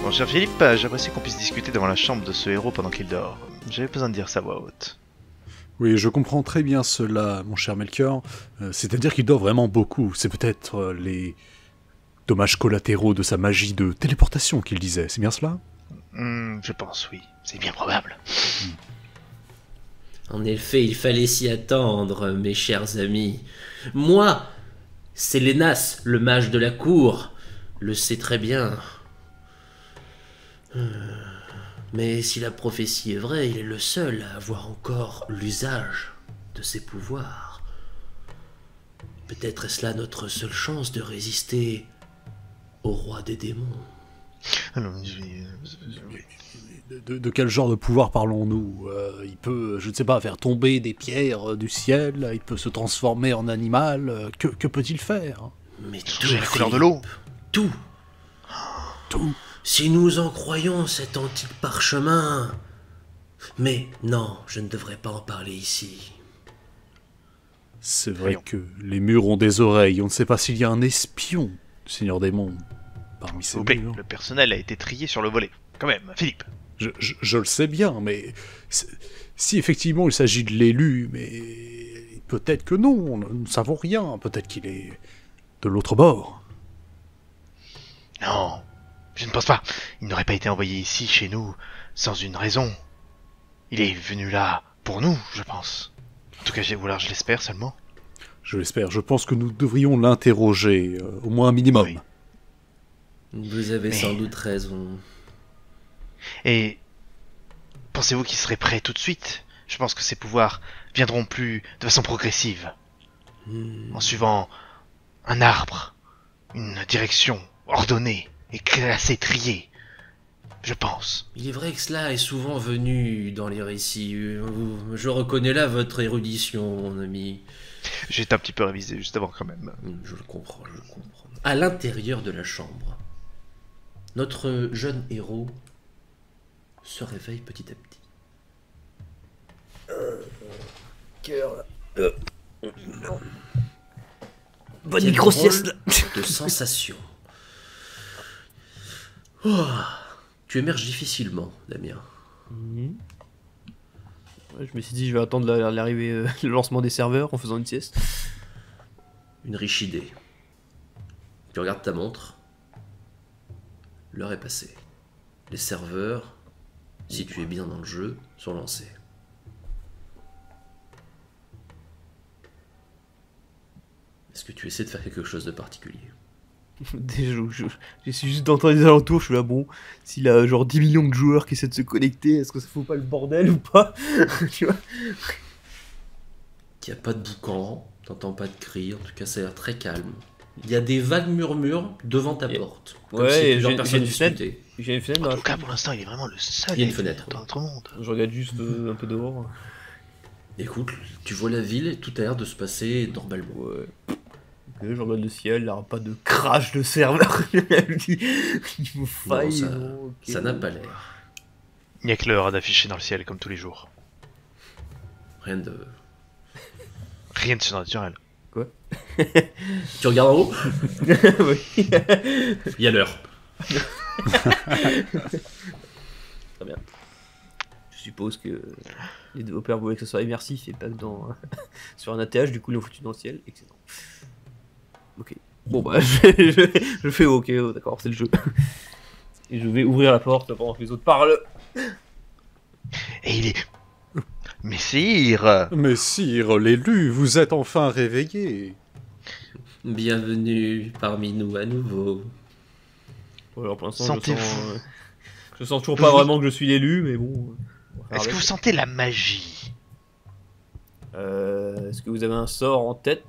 Mon cher Philippe, j'apprécie qu'on puisse discuter devant la chambre de ce héros pendant qu'il dort. J'avais besoin de dire sa voix haute. Oui, je comprends très bien cela, mon cher Melchior. C'est-à-dire qu'il dort vraiment beaucoup. C'est peut-être les dommages collatéraux de sa magie de téléportation qu'il disait. C'est bien cela? Je pense, oui. C'est bien probable. En effet, il fallait s'y attendre, mes chers amis. Moi, Sélénas, le mage de la cour, le sais très bien. Mais si la prophétie est vraie, il est le seul à avoir encore l'usage de ses pouvoirs. Peut-être est-ce là notre seule chance de résister au roi des démons. De quel genre de pouvoir parlons-nous? Il peut, je ne sais pas, faire tomber des pierres du ciel, il peut se transformer en animal, que peut-il faire? Mais Changer la couleur de l'eau. Tout. Tout. Si nous en croyons cet antique parchemin... Mais non, je ne devrais pas en parler ici. C'est vrai que les murs ont des oreilles, on ne sait pas s'il y a un espion, Seigneur des Mondes, parmi ces murs. Le personnel a été trié sur le volet. Quand même, Philippe. Je le sais bien, mais si effectivement il s'agit de l'élu, mais peut-être que non, nous ne savons rien, peut-être qu'il est de l'autre bord. Non, je ne pense pas. Il n'aurait pas été envoyé ici, chez nous, sans une raison. Il est venu là pour nous, je pense. En tout cas, je l'espère seulement. Je l'espère, je pense que nous devrions l'interroger, au moins un minimum. Oui. Vous avez sans doute raison. Et pensez-vous qu'il serait prêt tout de suite? Je pense que ses pouvoirs viendront plus de façon progressive. En suivant un arbre, une direction ordonnée et classée, triée. Je pense. Il est vrai que cela est souvent venu dans les récits. Je reconnais là votre érudition, mon ami. J'ai été un petit peu révisé juste avant quand même. Je le comprends, je le comprends. À l'intérieur de la chambre, notre jeune héros se réveille petit à petit. Cœur là. Bonne micro-sieste là. De sensations. Oh, tu émerges difficilement, Damien. Ouais, je me suis dit, je vais attendre l'arrivée, le lancement des serveurs en faisant une sieste. Une riche idée. Tu regardes ta montre. L'heure est passée. Les serveurs, si tu es bien dans le jeu, sont lancés. Est-ce que tu essaies de faire quelque chose de particulier? Je suis juste dans les alentours, je suis là, bon, s'il a genre 10 millions de joueurs qui essaient de se connecter, est-ce que ça fout pas le bordel ou pas? Tu vois? Il n'y a pas de boucan, t'entends pas de cris, en tout cas ça a l'air très calme. Il y a des vagues murmures devant ta porte. Comme si plusieurs personnes discutaient. J'ai une fenêtre. En tout cas, pour l'instant, il est vraiment le seul. Il y a une fenêtre. Dans notre monde. Je regarde juste un peu dehors. Écoute, tu vois la ville et tout a l'air de se passer normalement. Ouais. Ok, je regarde le ciel, il n'y aura pas de crash de serveur. Il vous faille. Non, ça n'a pas l'air. Il n'y a que l'heure d'afficher dans le ciel comme tous les jours. Rien de surnaturel. Quoi? Tu regardes en haut? Oui. Il y a l'heure. Très bien. Je suppose que les développeurs voulaient que ce soit immersif et pas que sur un ATH, du coup ils l'ont foutu dans le ciel. Excellent. Ok. Bon bah je fais ok, d'accord, c'est le jeu. Et je vais ouvrir la porte pendant que les autres parlent. Et il est... Messire! Messire, l'élu, vous êtes enfin réveillé. Bienvenue parmi nous à nouveau. Alors pour l'instant Sentez-vous... je sens toujours pas vraiment que je suis l'élu, mais bon. Est-ce que vous sentez la magie? Est-ce que vous avez un sort en tête?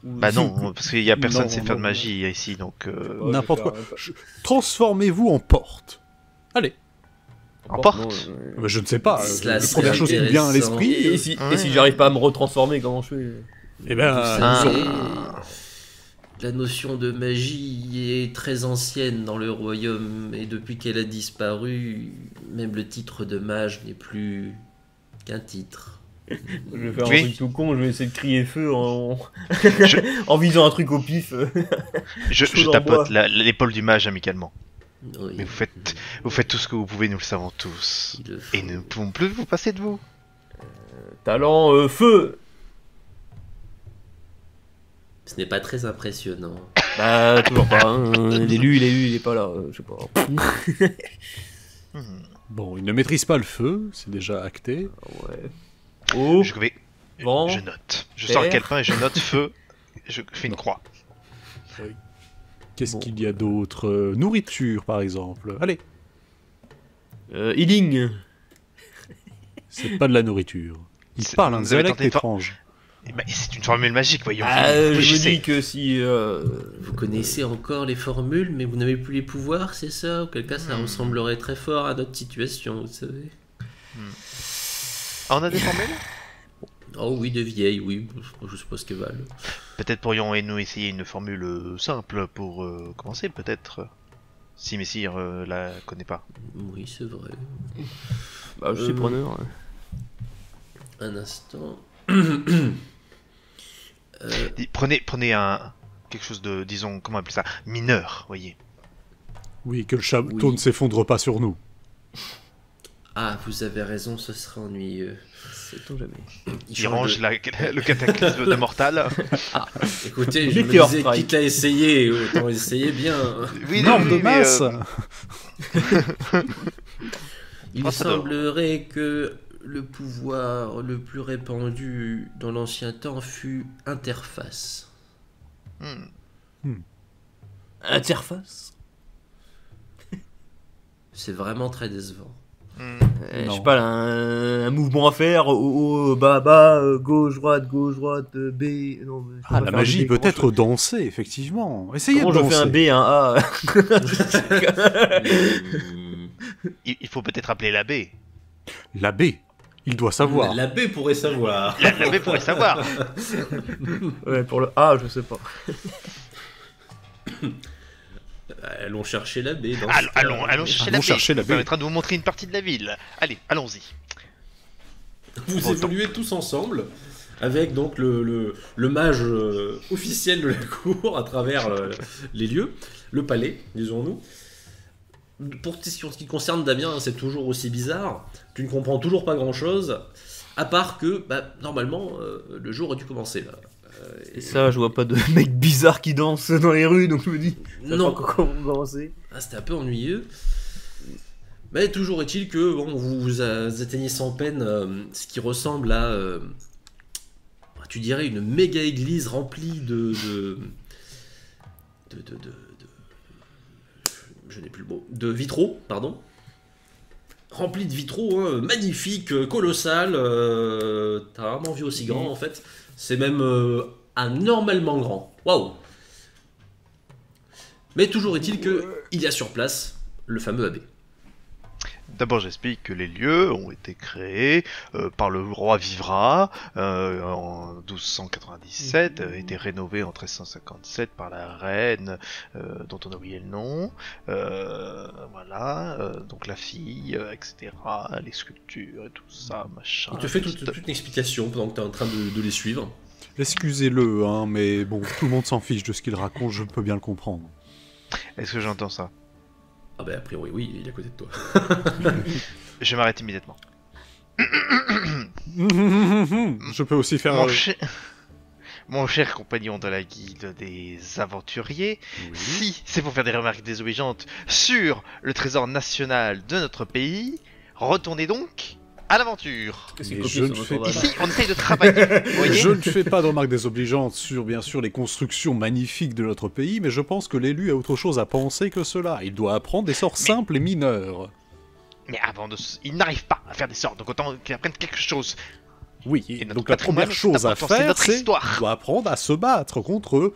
Bah non, parce qu'il y a personne qui sait faire de magie ici, donc... N'importe quoi. Transformez-vous en porte. Allez. En porte? Je ne sais pas, Cela la première chose qui me vient à intéressant. l'esprit... Et si j'arrive pas à me retransformer, comment je fais? Eh ben... Vous savez, la notion de magie est très ancienne dans le royaume, et depuis qu'elle a disparu, même le titre de mage n'est plus qu'un titre. Je vais faire Oui. un truc tout con, je vais essayer de crier feu en en visant un truc au pif. Je tapote l'épaule du mage amicalement. Oui, Mais vous faites tout ce que vous pouvez, nous le savons tous. il le faut. Et nous ne pouvons plus vous passer de vous. Talent feu. Ce n'est pas très impressionnant. Bah toujours pas. Hein. L'élu, il est pas là. Je sais pas. Bon, il ne maîtrise pas le feu, c'est déjà acté. Ouais. Oh. Je vais. Vent, Je note. Je sors le terre. calepin et je note feu. Je fais une croix. Qu'est-ce Bon. qu'il y a d'autre? Nourriture, par exemple. Allez, Healing. c'est pas de la nourriture. Il parle un Vous avez dialecte tenté de étrange. Eh ben, c'est une formule magique, voyons. Ah, je me Réfléchissez. dis que si. Vous connaissez encore les formules, mais vous n'avez plus les pouvoirs, c'est ça? Auquel cas, ça ressemblerait très fort à notre situation, vous savez. Ah, on a des formules? Oh oui, de vieilles, oui, je sais pas ce qu'elles valent. Peut-être pourrions-nous essayer une formule simple pour commencer, peut-être. Si Messire la connaît pas. Oui, c'est vrai. Bah, je suis preneur. Un instant. Prenez quelque chose de, disons, comment appeler ça, mineur, voyez. Oui, que le château Oui. ne s'effondre pas sur nous. Ah, vous avez raison, ce serait ennuyeux. Sait-on jamais. Il change range de- le cataclysme de Mortal. Écoutez, je me Meteor disais, Strike. quitte à essayer, autant essayer bien. Oui, Norme oui, de mais, masse. Il François d'or. semblerait que le pouvoir le plus répandu dans l'ancien temps fut interface. Interface. C'est vraiment très décevant. Je Non. sais pas, là, un mouvement à faire, haut, bas, bas, gauche, droite, B. Non, mais je peux Ah, pas la faire magie un B. peut Comment être danser, effectivement. Essayez Comment de je fais un danser. B, un A il faut peut-être appeler l'abbé. L'abbé, il doit savoir. L'abbé pourrait savoir. L'abbé pourrait savoir. Ouais, pour le A, je sais pas. Allons chercher l'abbé. dans ce Allons, cas. allons chercher Allons l'abbé. chercher Ça l'abbé. permettra de vous montrer une partie de la ville. Allez, allons-y. Vous Bon, évoluez tous ensemble avec donc le mage officiel de la cour à travers les lieux, le palais, disons-nous. Pour ce qui concerne Damien, c'est toujours aussi bizarre. Tu ne comprends toujours pas grand-chose, à part que, normalement, le jour a dû commencer. Là. Et ça, je vois pas de mec bizarre qui danse dans les rues, donc je me dis. Non. Comment commencer. C'était un peu ennuyeux. Mais toujours est-il que bon, vous atteignez sans peine ce qui ressemble à, tu dirais, une méga église remplie je n'ai plus le mot, de vitraux, pardon. Remplie de vitraux, hein, magnifiques, colossales. T'as rarement vu aussi grand en fait. C'est même anormalement grand. Waouh! Mais toujours est-il que il y a sur place le fameux abbé. D'abord, j'explique que les lieux ont été créés par le roi Vivra en 1297, été rénovés en 1357 par la reine dont on a oublié le nom. Voilà, donc la fille, etc., les sculptures et tout ça, machin. Il te fait toute une explication pendant que tu es en train de les suivre. Excusez-le, hein, mais bon, tout le monde s'en fiche de ce qu'il raconte, je peux bien le comprendre. Est-ce que j'entends ça? Ah bah a priori oui, il est à côté de toi. Je m'arrête immédiatement. Je peux aussi faire... Mon cher compagnon de la guilde des aventuriers, si c'est pour faire des remarques désobligeantes sur le trésor national de notre pays, retournez donc à l'aventure. Qu'est-ce que Mais copier je sur ne notre fais- radar Ici, on essaye de travailler, vous voyez. Je ne fais pas de remarques désobligeantes sur, bien sûr, les constructions magnifiques de notre pays, mais je pense que l'élu a autre chose à penser que cela. Il doit apprendre des sorts simples et mineurs. Mais avant de... Il n'arrive pas à faire des sorts, donc autant qu'il apprenne quelque chose. Oui, Et notre donc la patrimoine, première chose c'est à important, c'est faire, notre c'est histoire. il doit apprendre à se battre contre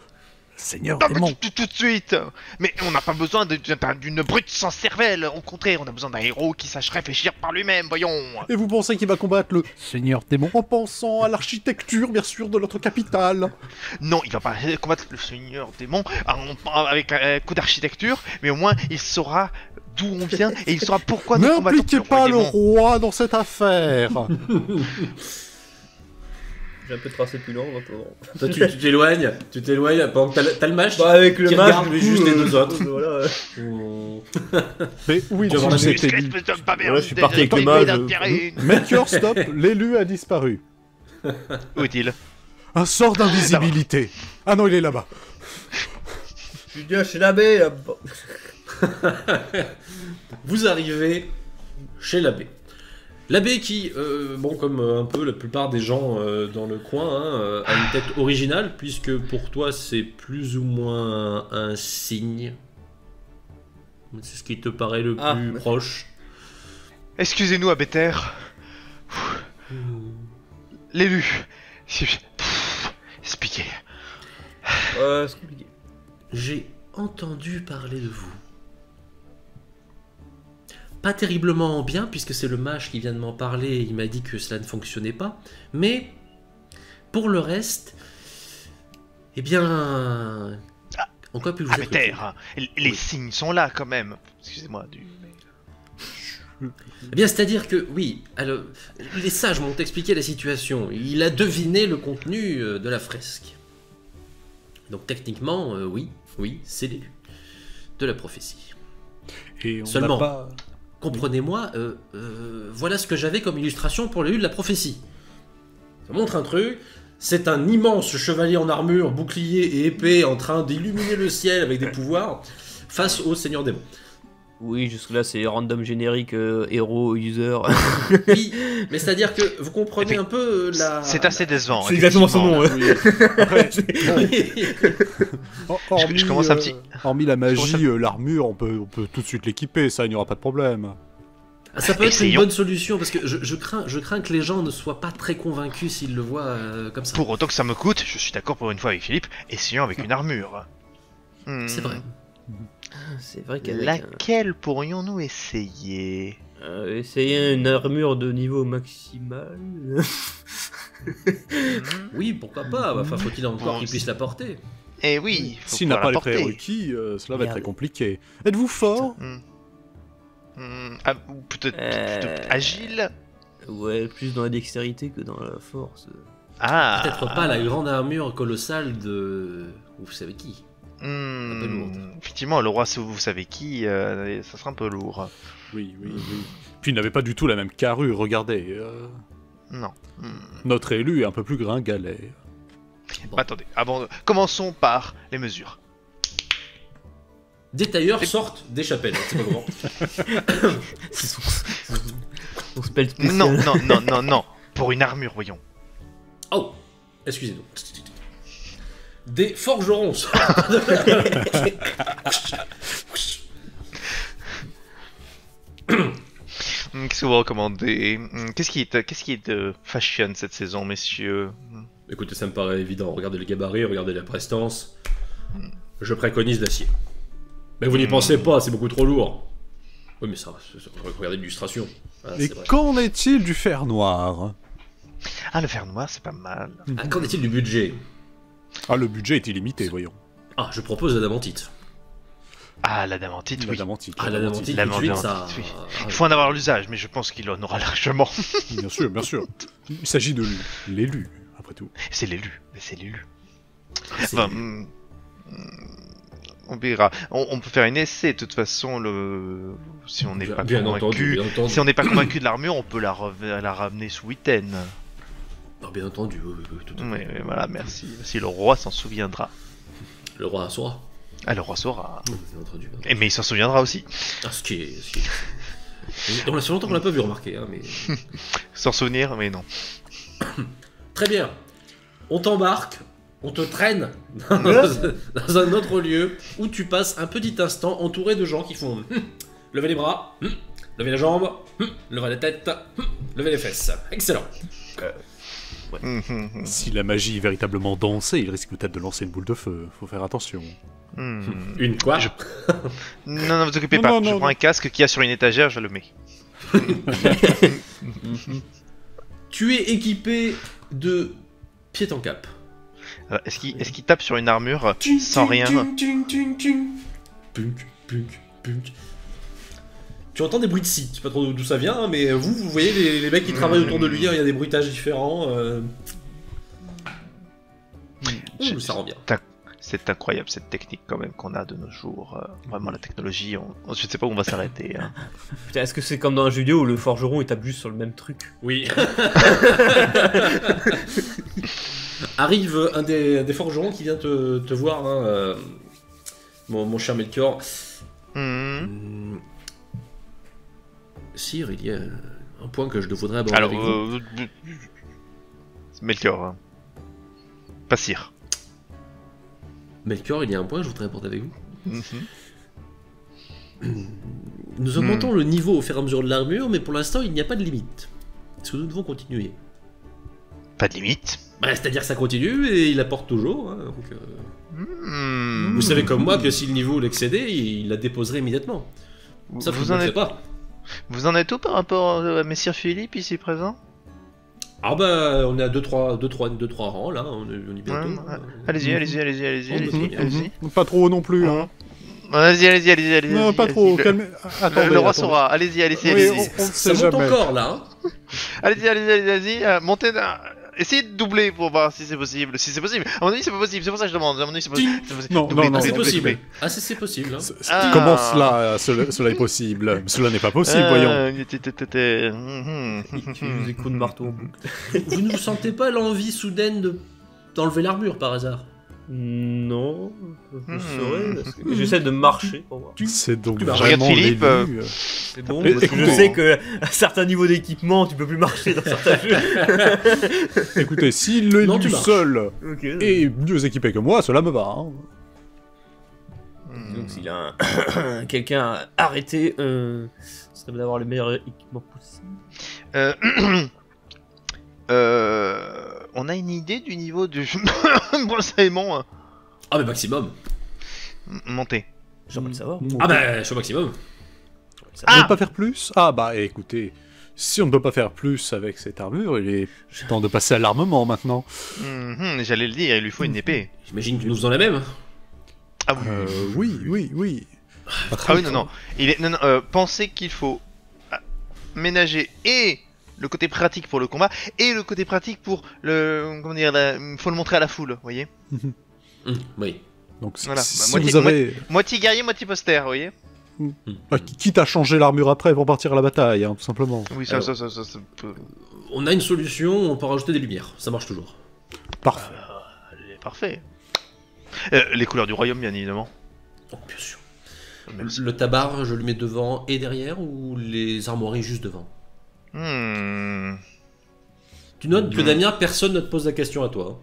Seigneur Non, mais démon. tout de suite. Mais on n'a pas besoin d'une brute sans cervelle. Au contraire, on a besoin d'un héros qui sache réfléchir par lui-même, voyons. Et vous pensez qu'il va combattre le Seigneur démon en pensant à l'architecture, bien sûr, de notre capitale? Non, il va pas combattre le seigneur démon avec un coup d'architecture, mais au moins il saura d'où on vient et il saura pourquoi nous combattons N'impliquez le roi pas le démon. roi dans cette affaire. J'ai un peu tracé plus lent, donc... Toi, tu t'éloignes, pendant que t'as le mage Bah, avec le qui mage, regarde du coup, juste les deux autres. Voilà. Mais oui, Tu non, vas voir je la t'ai dit. Ouais, je suis parti avec le mage. Melchior, stop, l'élu a disparu. Où est-il? Un sort d'invisibilité. Ah non, il est là-bas. Je suis bien chez l'abbé, là-bas. Vous arrivez chez l'abbé. L'abbé qui, bon, comme un peu la plupart des gens dans le coin, hein, a une tête originale, puisque pour toi c'est plus ou moins un signe. C'est ce qui te paraît le plus proche. Excusez-nous, Abéter. L'élu. Expliquez. C'est compliqué. J'ai entendu parler de vous. Pas terriblement bien, puisque c'est le mage qui vient de m'en parler et il m'a dit que cela ne fonctionnait pas. Mais, pour le reste, eh bien... En quoi puis-je vous être Abéter, utile? les Oui. signes sont là quand même. Excusez-moi. Eh bien, c'est-à-dire que, oui, alors, les sages m'ont expliqué la situation. Il a deviné le contenu de la fresque. Donc, techniquement, oui, c'est l'élu de la prophétie. Et on Seulement. n'a pas... Comprenez-moi, voilà ce que j'avais comme illustration pour l'élu de la prophétie. Ça montre un truc, c'est un immense chevalier en armure, bouclier et épée en train d'illuminer le ciel avec des pouvoirs face au seigneur démon. Oui, jusque-là, c'est random générique, héros, user. Oui, mais c'est-à-dire que vous comprenez un peu la... C'est assez décevant. C'est exactement son nom, effectivement. ouais. Hormis, je commence un petit- hormis la commence magie, l'armure, on peut tout de suite l'équiper, ça, il n'y aura pas de problème. Ah, ça peut être une Essayons. bonne solution, parce que je crains que les gens ne soient pas très convaincus s'ils le voient comme ça. Pour autant que ça me coûte, je suis d'accord pour une fois avec Philippe, essayons avec une armure. C'est vrai. C'est vrai qu'avec... Laquelle pourrions-nous essayer? Essayer une armure de niveau maximal. Oui, pourquoi pas, enfin faut-il encore Bon, qu'il puisse la porter. Eh oui, faut S'il n'a pouvoir pas la les porter. prérequis, cela va être Merde. très compliqué. Êtes-vous fort? Ou peut-être agile? Ouais, plus dans la dextérité que dans la force. Ah. Peut-être pas la grande armure colossale de... Vous savez qui. Hmm, peu lourde. Effectivement, le roi, vous savez qui, ça sera un peu lourd. Oui. Puis il n'avait pas du tout la même carrure, regardez. Non. Notre élu est un peu plus gringalet. Bon. Attendez, commençons par les mesures. Des tailleurs sortent des chapelles, c'est pas comment. C'est son spell spécial. Non. Pour une armure, voyons. Oh, excusez-nous. Des forgerons sortent. Qu'est-ce que vous recommandez? Qu'est-ce qui est de fashion cette saison, messieurs? Écoutez, ça me paraît évident. Regardez les gabarits, regardez la prestance. Je préconise l'acier. Mais vous n'y pensez pas, c'est beaucoup trop lourd. Oui, mais ça, regardez l'illustration. Ah, Et c'est vrai. qu'en est-il du fer noir? Ah, le fer noir, c'est pas mal. Ah, qu'en est-il du budget? Ah, le budget est illimité, voyons. Ah, je propose l'adamantite. Ah, l'adamantite, oui. L'adamantite. Ah, l'adamantite, tout de L'adamantite, suite, ça... oui. Ah, Il faut en avoir l'usage, mais je pense qu'il en aura largement. Bien sûr. Il s'agit de l'élu, après tout. C'est l'élu, mais c'est l'élu. c'est- Enfin, on verra. On peut faire un essai, de toute façon, si on n'est pas bien convaincu. entendu, bien entendu. Si on n'est pas convaincu de l'armure, on peut la ramener sous Witten. Ah, bien entendu, oui, tout à fait. Oui, voilà, merci. Si le roi s'en souviendra. Le roi saura. Ah, le roi saura. Bien entendu. Mais il s'en souviendra aussi. Ah, ce qui est... Ça fait longtemps qu'on l'a pas vu remarquer, hein, mais... S'en souvenir, mais non. Très bien. On t'embarque, on te traîne dans un autre lieu où tu passes un petit instant entouré de gens qui font lever les bras, lever la jambe, lever la tête, lever les fesses. Excellent. Si la magie est véritablement dansée, il risque peut-être de lancer une boule de feu. Faut faire attention. Une quoi? Non, vous occupez Non, pas. non, Je non, prends un casque qu'il y a sur une étagère, je le mets. Tu es équipé de pied en cap. Alors, est-ce qu'il tape sur une armure sans rien? Punk. Tu entends des bruits de scie, je sais pas trop d'où ça vient, hein, mais vous voyez les mecs qui travaillent autour de lui, hein, il y a des bruitages différents. Ça rend bien. C'est incroyable cette technique quand même qu'on a de nos jours. Vraiment la technologie, je ne sais pas où on va s'arrêter. Hein. Putain, est-ce que c'est comme dans un jeu vidéo où le forgeron il tape juste sur le même truc? Oui. Arrive un des forgerons qui vient te voir, hein, mon cher Melchior. Sire, il y a un point que je voudrais aborder Alors, avec vous. Melchior. Hein. Pas Sire. Melchior, il y a un point que je voudrais aborder avec vous. Mhm. Nous augmentons le niveau au fur et à mesure de l'armure, mais pour l'instant, il n'y a pas de limite. Est-ce que nous devons continuer? Pas de limite. Bah, c'est-à-dire que ça continue et il apporte toujours. Hein, donc, vous savez comme moi que si le niveau l'excédait, il la déposerait immédiatement. Ça, vous ne le faites pas. Vous en êtes où par rapport à Messire Philippe ici présent? Ah bah, on est à 2-3 rangs là, on est bientôt. Ouais. Allez-y. Pas trop non plus, hein. Allez-y. Non, pas trop, calmez. Attendez, le roi attendez. saura, allez-y. Oui, on ne Ça sait monte jamais. encore là. Hein. Allez-y, montez. Essayez de doubler pour voir si c'est possible. Si c'est possible. À mon avis, c'est pas possible. C'est pour ça que je demande. À mon avis, c'est possible. Non, Doublez, non, C'est doublez, possible. doublez. Ah, c'est possible. Hein. Ah. Comment cela est possible? Cela n'est pas possible, voyons. Il fait des coups de marteau en boucle. Vous ne vous sentez pas l'envie soudaine d'enlever l'armure par hasard? Non, je saurais. Parce que j'essaie de marcher pour voir. C'est donc regardes vraiment Philippe, l'élu. C'est bon, Mais parce que je écoutez, sais que à certains niveaux d'équipement, tu peux plus marcher dans certains jeux. Écoutez, si Non, l'élu tu marches. seul Ok. est mieux équipé que moi, cela me va. Hein. Donc s'il a quelqu'un à arrêter, ce serait bien d'avoir le meilleur équipement possible. On a une idée du niveau du broussaillement Ah, mais maximum. monté. J'aimerais le savoir. Ah, bah, je suis au maximum. On ne peut pas faire plus? Ah bah écoutez, si on ne peut pas faire plus avec cette armure, il est temps de passer à l'armement maintenant. J'allais le dire, il lui faut une épée. J'imagine que nous faisons la même. Ah Oui. Ah oui, non. Pensez qu'il faut ménager et le côté pratique pour le combat et le côté pratique pour le. Comment dire, faut le montrer à la foule, vous voyez. Oui. Donc Voilà. si Bah, vous avez... Moitié guerrier, moitié poster, vous voyez. Quitte à changer l'armure après pour partir à la bataille, hein, tout simplement. Oui, ça peut. On a une solution, on peut rajouter des lumières. Ça marche toujours. Parfait. Parfait. Les couleurs du royaume, bien évidemment. Oh, bien sûr. Merci. Le tabar, je le mets devant et derrière ou les armoiries juste devant? Tu notes que Damien, personne ne te pose la question à toi.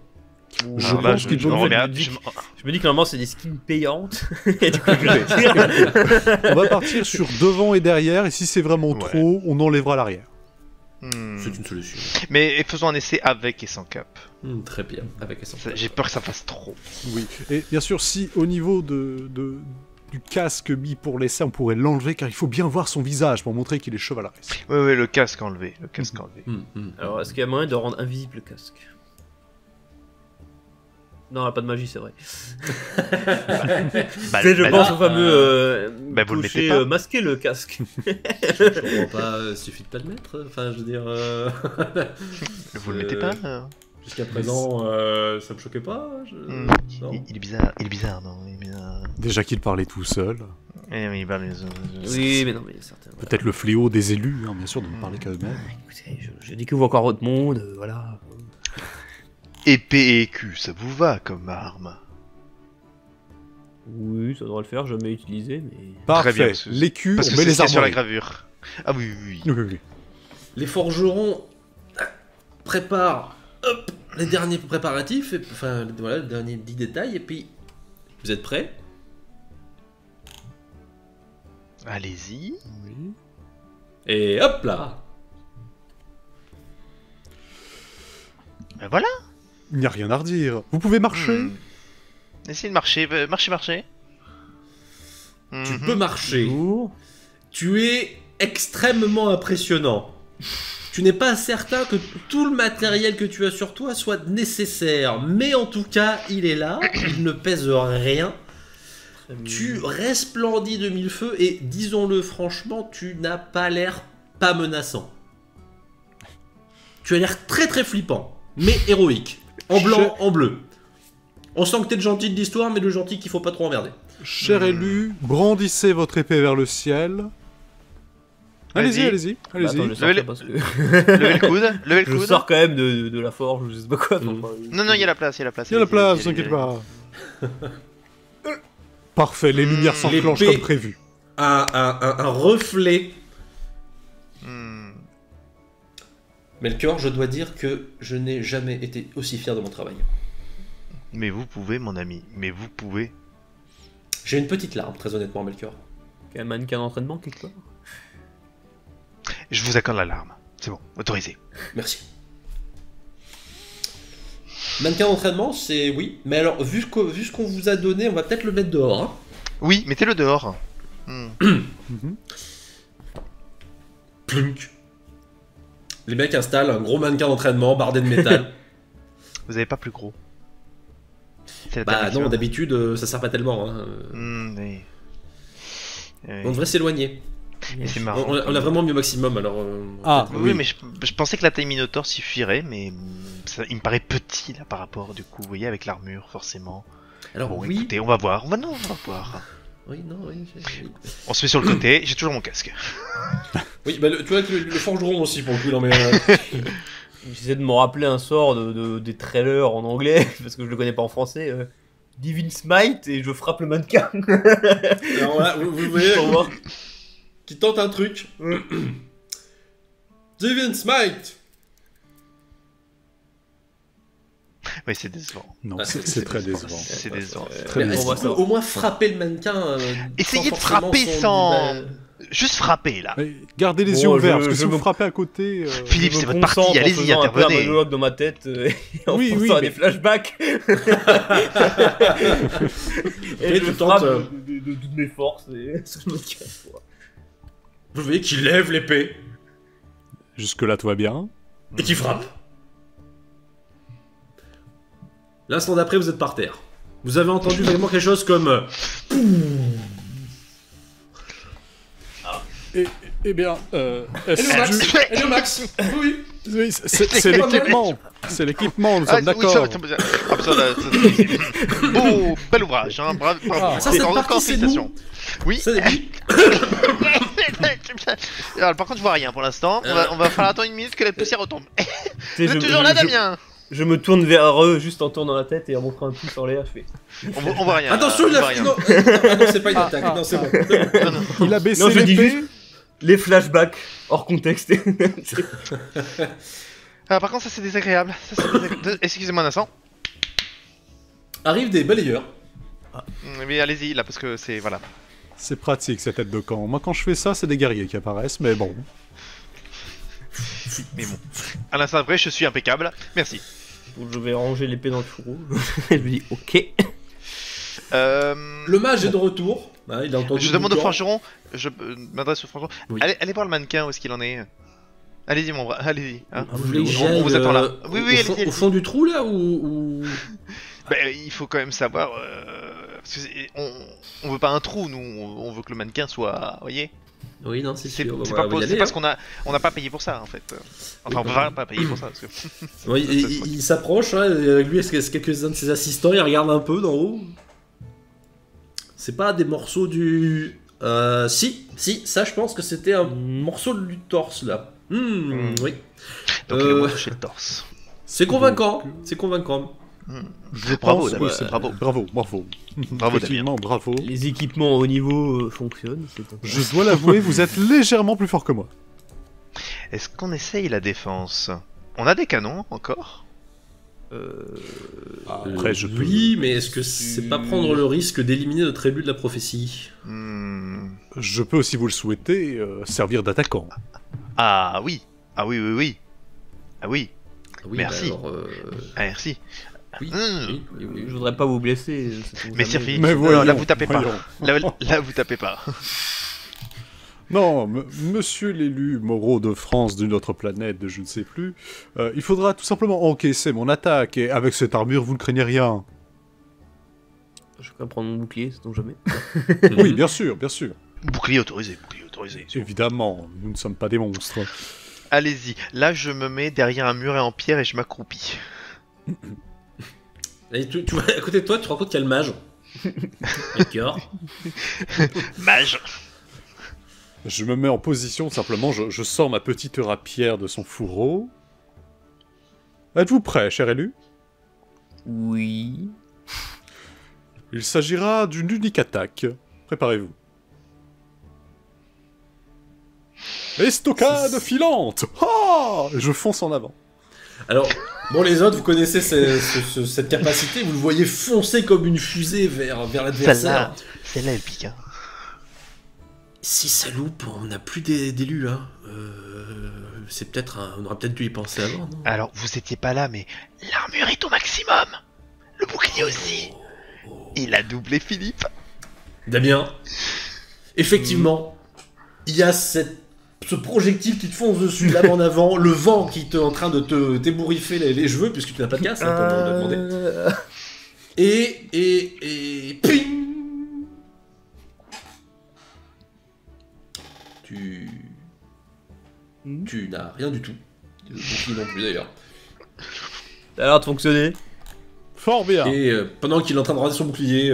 Je Alors là, pense qu'il je me vaut mieux- remets à- je je me- Je me dis que normalement c'est des skins payantes. Et du coup, je On va partir sur devant et derrière, et si c'est vraiment Ouais. trop, on enlèvera l'arrière. C'est une solution. Mais faisons un essai avec et sans cap. Très bien, avec la santé. J'ai peur que ça fasse trop. Oui. Et bien sûr, si au niveau du casque mis pour l'essai, on pourrait l'enlever, car il faut bien voir son visage pour montrer qu'il est chevaleresque. Oui, le casque enlevé. Enlevé. Alors, est-ce qu'il y a moyen de rendre invisible le casque? Non, elle a pas de magie, c'est vrai. Bah, Tu sais, je bah, pense là, au fameux vous le mettez toucher, pas. masquer le casque. Je comprends pas, suffit de pas le mettre. Enfin, je veux dire. Vous le mettez pas Jusqu'à présent, ça me choquait pas. Non. Il est bizarre, non il est bizarre. Déjà qu'il parlait tout seul. Oui, il parle Oui, mais non, mais certains. Voilà. Peut-être le fléau des élus, hein, bien sûr, de ne parler qu'à eux-mêmes. Écoutez, je découvre encore autre monde, voilà. Épée et écu, ça vous va comme arme? Oui, ça devrait le faire, jamais utilisé, mais. Parfait. Très bien, parce que- L'écu, Parce on que met c'est les ce qu'il y a sur la armoiries. gravure. Ah oui. Oui. Les forgerons préparent les derniers préparatifs, enfin voilà, les derniers petits détails, et puis vous êtes prêts? Allez-y. Oui. Et hop là! Ben voilà. Il n'y a rien à redire. Vous pouvez marcher. Essayez de marcher. Marcher. Tu peux marcher. Bonjour. Tu es extrêmement impressionnant. Tu n'es pas certain que tout le matériel que tu as sur toi soit nécessaire, mais en tout cas, il est là, il ne pèse rien. Tu resplendis de mille feux et disons-le franchement, tu n'as pas l'air pas menaçant. Tu as l'air très très flippant, mais héroïque. En blanc, en bleu. On sent que t'es le gentil de l'histoire, mais le gentil qu'il faut pas trop emmerder. Cher élu, brandissez votre épée vers le ciel. Allez-y, Vas-y. allez-y, Bah, allez-y. attends, je sors Levez ça parce que Levez le coude, levez le je coude. sors quand même de la forge, je sais pas quoi. Mm. Non, non, il y a la place, il y a la place. Il y a la allez-y, place, allez-y, t'inquiète allez-y. pas. Parfait, les lumières s'enclenchent L'épée- comme prévu. Un reflet. Hmm. Melchior, je dois dire que je n'ai jamais été aussi fier de mon travail. Mais vous pouvez, mon ami, mais vous pouvez. J'ai une petite larme, très honnêtement, Melchior. Il y a un mannequin d'entraînement quelque part. Je vous accorde l'alarme. C'est bon, autorisé. Merci. Mannequin d'entraînement, c'est oui. Mais alors, vu ce qu'on vous a donné, on va peut-être le mettre dehors. Hein. Oui, mettez-le dehors. Hmm. Mhm. Plunk. Les mecs installent un gros mannequin d'entraînement bardé de métal. Vous avez pas plus gros. C'est la Bah permission. non, d'habitude, ça sert pas tellement. Hein. Hmm, oui. On devrait s'éloigner. Et c'est On, marrant. on a vraiment mis au maximum, alors... Ah, peut-être- Oui, mais je pensais que la taille Minotaur suffirait, mais il me paraît petit là par rapport, du coup, vous voyez, avec l'armure, forcément. Alors Bon, oui... écoutez, on va voir. Non, on va voir. Oui, non, oui... oui. On se met sur le côté, j'ai toujours mon casque. Oui, bah tu vois que le forgeron aussi, pour le coup, non mais... J'essaie de me rappeler un sort des trailers en anglais, parce que je le connais pas en français. Divine Smite, et je frappe le mannequin. alors voilà, vous voyez... Pour voir. Qui tente un truc. Divine Smite. Oui, c'est décevant. non, Ah, c'est très décevant. C'est décevant. Très Mais est-ce décevant. qu'il peut au moins frapper le mannequin Essayez de forcément frapper son- sans... bah, Juste frapper, là. Mais gardez les Bon, yeux ouverts, je- parce que si je vous me- frappez à côté... Philippe, Je me c'est votre concentre partie, en allez-y, faisant un peu un intervenez. monologue dans ma tête, et en Oui, oui, pensant à mais- des flashbacks. Et Et je tu frappe tentes, de toutes mes forces, et sur le mannequin. Vous voyez qu'il lève l'épée Jusque-là, tout va bien. et qu'il frappe. L'instant d'après, vous êtes par terre. Vous avez entendu vraiment quelque chose comme... Eh bien, Hello Max SG Hello Max Oui Oui, c'est l'équipement. C'est l'équipement, nous sommes oui, d'accord. ça, ah, beau, bel ouvrage, hein, bravo. Ah, ça, cette Encore partie, c'est félicitations. Oui. Ça, oui. Alors, par contre, je vois rien pour l'instant. On va falloir attendre une minute que la poussière retombe. Tu sais, Vous êtes toujours là, Damien? Je me tourne vers eux juste en tournant la tête et en montrant un pouce en l'air, je fais. On voit rien. Attention, on il a voit fait... rien. Non, non, c'est pas une attaque. Non, c'est bon. Non, non. Il a baissé Non, je dis l'épée. juste les flashbacks hors contexte. Ah, par contre, ça c'est désagréable. Ça, c'est désagréable. Excusez-moi un instant. Arrivent des balayeurs. Mais allez-y là parce que c'est voilà. C'est pratique, cette tête de camp. Moi, quand je fais ça, c'est des guerriers qui apparaissent, mais bon. Mais bon. À l'instant après, je suis impeccable. Merci. Donc je vais ranger l'épée dans le fourreau. Je me dis ok. Le mage est de retour. Ah, il a entendu Je demande au Boucan. forgeron. Je m'adresse au forgeron. Oui. Allez voir le mannequin où est-ce qu'il en est. Allez-y mon bras. Allez-y. Hein. Vous voulez que On j'aille vous attend là. Oui, oui, au, fond, allez-y, au fond du trou là ou... Bah, il faut quand même savoir. Parce que on veut pas un trou, nous. On veut que le mannequin soit. Vous voyez. Oui, non, c'est C'est sûr. c'est On pas, va y aller, c'est parce hein. qu'on n'a pas payé pour ça en fait. Enfin, Oui, on va pas payer pour ça parce que. Oui, il s'approche, hein, et avec lui, est-ce quelques-uns de ses assistants, il regarde un peu d'en haut. C'est pas des morceaux du... Si, ça je pense que c'était un morceau du torse là. Oui. Donc il a moins touché le torse. C'est convaincant, c'est convaincant. Je Bravo, pense Damien, que- bravo. Bravo. Bravo, Damien. Effectivement, bravo. Les équipements au niveau fonctionnent. C'est Je dois l'avouer, vous êtes légèrement plus fort que moi. Est-ce qu'on essaye la défense? On a des canons encore? Après, je peux... Oui, mais est-ce que c'est pas prendre le risque d'éliminer notre élu de la prophétie? Je peux, si vous le souhaitez, servir d'attaquant. Ah oui. Ah oui, oui, oui. Ah oui. Oui, Merci. bah alors, Ah merci. oui, Mmh. oui. Je voudrais pas vous blesser. Mais Sir Philippe, Mais non, voyons, là vous tapez pas. voyons. Là vous tapez pas. Non, monsieur l'élu Moreau de France d'une autre planète, de je ne sais plus, il faudra tout simplement encaisser mon attaque, et avec cette armure, vous ne craignez rien. Je vais prendre mon bouclier, c'est donc jamais. Oui, bien sûr, bien sûr. Bouclier autorisé, bouclier autorisé. Évidemment, nous ne sommes pas des monstres. Allez-y. Là je me mets derrière un muret en pierre et je m'accroupis. Et tu vois, à côté de toi, tu te rends compte qu'il y a le mage. D'accord. Mage. Je me mets en position, simplement, je sors ma petite rapière de son fourreau. Êtes-vous prêt, cher élu? Oui. Il s'agira d'une unique attaque. Préparez-vous. Estocade filante! Ah! Je fonce en avant. Alors, bon, les autres, vous connaissez cette capacité, vous le voyez foncer comme une fusée vers l'adversaire. Celle-là, elle pique. Hein. Si ça loupe, on n'a plus d'élus, hein. C'est peut-être on aurait peut-être dû y penser avant, non? Alors, vous étiez pas là, mais l'armure est au maximum. Le bouclier aussi. Il a doublé Philippe. Damien, effectivement, il y a ce projectile qui te fonce dessus, là en avant, le vent qui est en train de te débouriffer les cheveux, puisque tu n'as pas de casse, hein, t'as le droit de demander. Et ping. Tu n'as rien du tout. Bouclier non plus d'ailleurs. Ça a l'air de fonctionner. Fort bien. Et pendant qu'il est en train de raser son bouclier,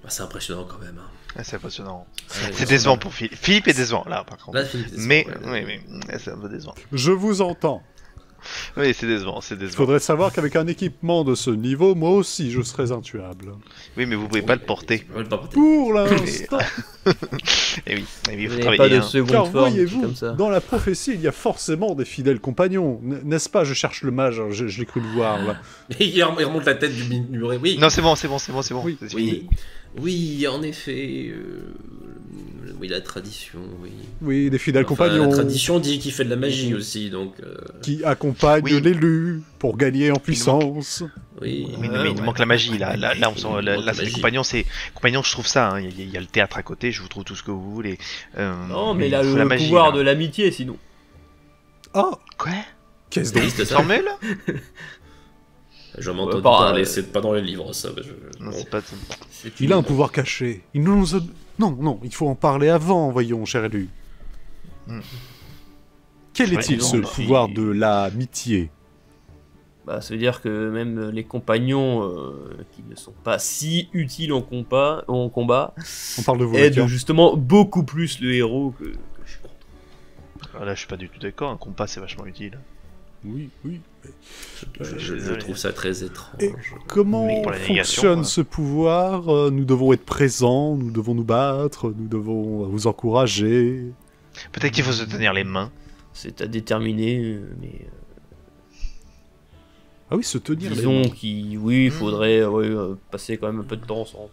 bah, c'est impressionnant quand même. Hein. Ah, c'est impressionnant. C'est C'est décevant pour Philippe. Philippe est décevant là, par contre. Là, Philippe, c'est Mais, ça, ouais. oui, c'est un peu décevant. Je vous entends. Oui, c'est décevant, c'est Il décevant. faudrait savoir qu'avec un équipement de ce niveau, moi aussi, je serais intuable. Oui, mais vous pouvez pas le porter. On va le porter. Pour l'instant. Et oui, il Vous faut n'avez travailler. pas de hein. seconde Car forme voyez-vous, comme ça. dans la prophétie, il y a forcément des fidèles compagnons. N'est-ce pas? Je cherche le mage, je l'ai cru le voir, là. Et il remonte la tête du muret. Oui. Non, c'est bon. Oui, C'est fini. Oui, en effet. Oui, la tradition, oui. Oui, des fidèles Enfin, compagnons la tradition dit qu'il fait de la magie aussi, donc. qui accompagnent Oui. l'élu pour gagner en puissance. Oui. Oui, mais il manque la magie là. Là, on sent, Il là, manque là, la c'est magie. compagnons, je trouve ça. Hein. Il y a le théâtre à côté. Je vous trouve tout ce que vous voulez. Non, mais là, il faut le la magie, pouvoir là. de l'amitié, sinon. Ah, Quoi? qu'est-ce donc? Triste, ça. Formule? J'en ai entendu Bah, parler, c'est pas dans les livres, ça. Non, Bon. c'est pas. C'est Il a un pouvoir caché. Il nous a... Non, il faut en parler avant, voyons, cher élu. Hmm. Quel Ouais, est-il non, ce bah, pouvoir de l'amitié? Bah, ça veut dire que même les compagnons qui ne sont pas si utiles en combat On parle de vous, aident Lucas. justement beaucoup plus le héros que chez l'autre. Là, je suis pas du tout d'accord. Un compas, c'est vachement utile. Oui. Je Désolé. trouve ça très étrange. Et comment Mais pour la négation, fonctionne quoi. ce pouvoir? Nous devons être présents, nous devons nous battre, nous devons vous encourager. Peut-être qu'il faut se tenir les mains. C'est à déterminer, mais Ah oui, se tenir les disons mains. qu'il il faudrait passer quand même un peu de temps ensemble.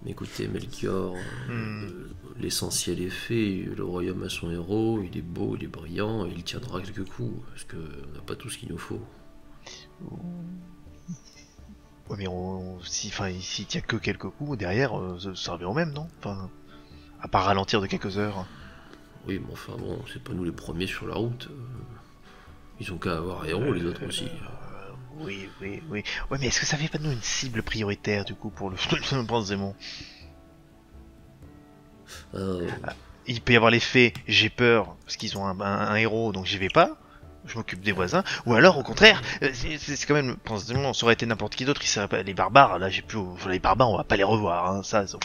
Mais écoutez, Melchior, Hmm. l'essentiel est fait. Le royaume a son héros, il est beau, il est brillant, et il tiendra quelques coups. Parce qu'on n'a pas tout ce qu'il nous faut. Ouais, mais s'il tient que quelques coups, derrière, ça revient au même, non? Enfin, à part ralentir de quelques heures. Oui, mais enfin bon, c'est pas nous les premiers sur la route. Ils ont qu'à avoir un héros, les autres aussi. Oui. Ouais, mais est-ce que ça fait pas de nous une cible prioritaire, du coup, pour le prince Zémon? Il peut y avoir l'effet j'ai peur parce qu'ils ont un héros donc j'y vais pas, je m'occupe des voisins, ou alors au contraire, c'est quand même, pensez-moi, ça aurait été n'importe qui d'autre, qui serait pas les barbares, là j'ai plus, enfin, les barbares on va pas les revoir, hein, ça c'est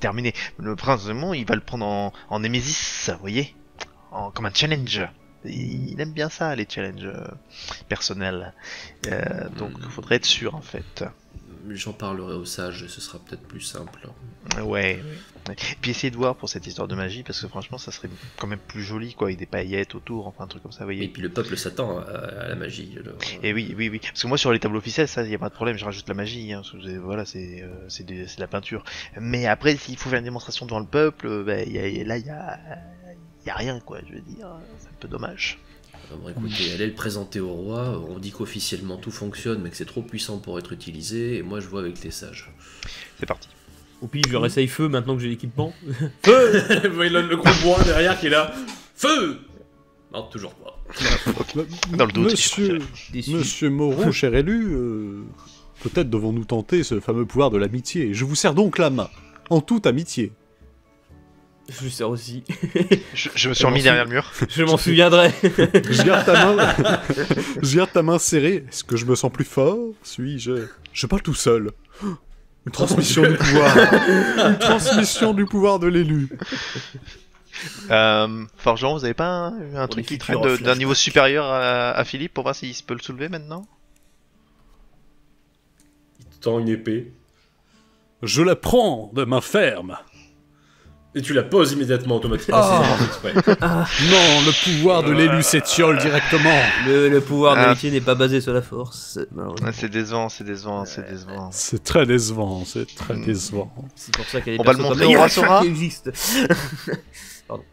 terminé. Le prince Zémon il va le prendre en némésis, vous voyez, comme un challenge. Il aime bien ça, les challenges personnels, donc faudrait être sûr en fait. J'en parlerai au sage, ce sera peut-être plus simple. Ouais. Et puis essayer de voir pour cette histoire de magie, parce que franchement ça serait quand même plus joli quoi, avec des paillettes autour, enfin un truc comme ça, vous voyez. Et puis le peuple s'attend à la magie. alors, Et oui, parce que moi sur les tableaux officiels, ça y a pas de problème, je rajoute la magie, hein, parce que voilà, c'est de la peinture. Mais après, s'il faut faire une démonstration devant le peuple, là il y a rien quoi, je veux dire, c'est un peu dommage. Bon, écoutez, allez le présenter au roi. On dit qu'officiellement tout fonctionne, mais que c'est trop puissant pour être utilisé. Et moi, je vois avec les sages. C'est parti. Au pire, je réessaye feu maintenant que j'ai l'équipement. Vous voyez le gros bois derrière qui est là. Feu! Non, toujours pas. Dans le doute. Monsieur Moreau, cher élu, peut-être devons-nous tenter ce fameux pouvoir de l'amitié. Je vous serre donc la main, en toute amitié. Je lui sers aussi. Je me suis remis derrière le mur. Je m'en souviendrai. Je garde ta main serrée. Est-ce que je me sens plus fort? Suis-je... Je parle tout seul. Une transmission du pouvoir. Une transmission du pouvoir de l'élu. Forgeron, vous avez pas un truc qui traîne d'un niveau supérieur à Philippe pour voir s'il peut le soulever maintenant? Il te tend une épée. Je la prends de main ferme. Et tu la poses immédiatement automatiquement. Ah. C'est exprès. Non, le pouvoir de l'élu s'étiole directement. Le pouvoir de l'amitié n'est pas basé sur la force. Ouais, c'est décevant, c'est décevant, c'est décevant. C'est très décevant, c'est très décevant. C'est pour ça qu'elle est On va le montrer au roi Sora qui existe. Pardon.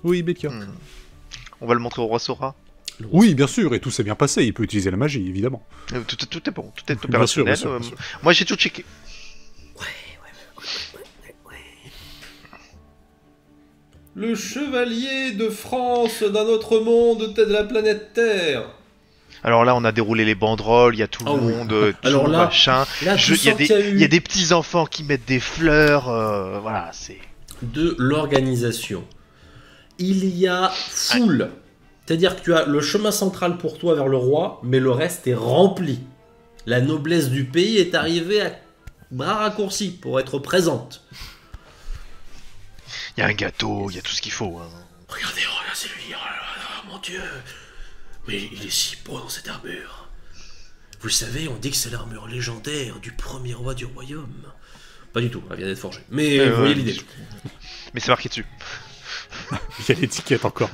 Oui, Becker. On va le montrer au roi Sora. Oui, bien sûr, et tout s'est bien passé, il peut utiliser la magie, évidemment. Tout est bon, tout est Bien sûr, opérationnel. bien sûr, bien sûr. Moi j'ai tout checké. Le chevalier de France d'un autre monde de la planète Terre. Alors là, on a déroulé les banderoles, il y a tout le Ah oui. monde, Alors tout là- machin. Là, tu Il y a sens qu'il y a il y a eu des petits enfants qui mettent des fleurs, voilà, c'est. de l'organisation. Il y a foule. C'est-à-dire que tu as le chemin central pour toi vers le roi, mais le reste est rempli. La noblesse du pays est arrivée à bras raccourcis pour être présente. Il y a un gâteau, il y a tout ce qu'il faut. Hein. Regardez, c'est lui. Oh là là, mon Dieu. Mais il est si beau dans cette armure. Vous le savez, on dit que c'est l'armure légendaire du premier roi du royaume. Pas du tout, elle vient d'être forgée. Mais vous voyez l'idée. Mais c'est marqué dessus. Il y a l'étiquette encore.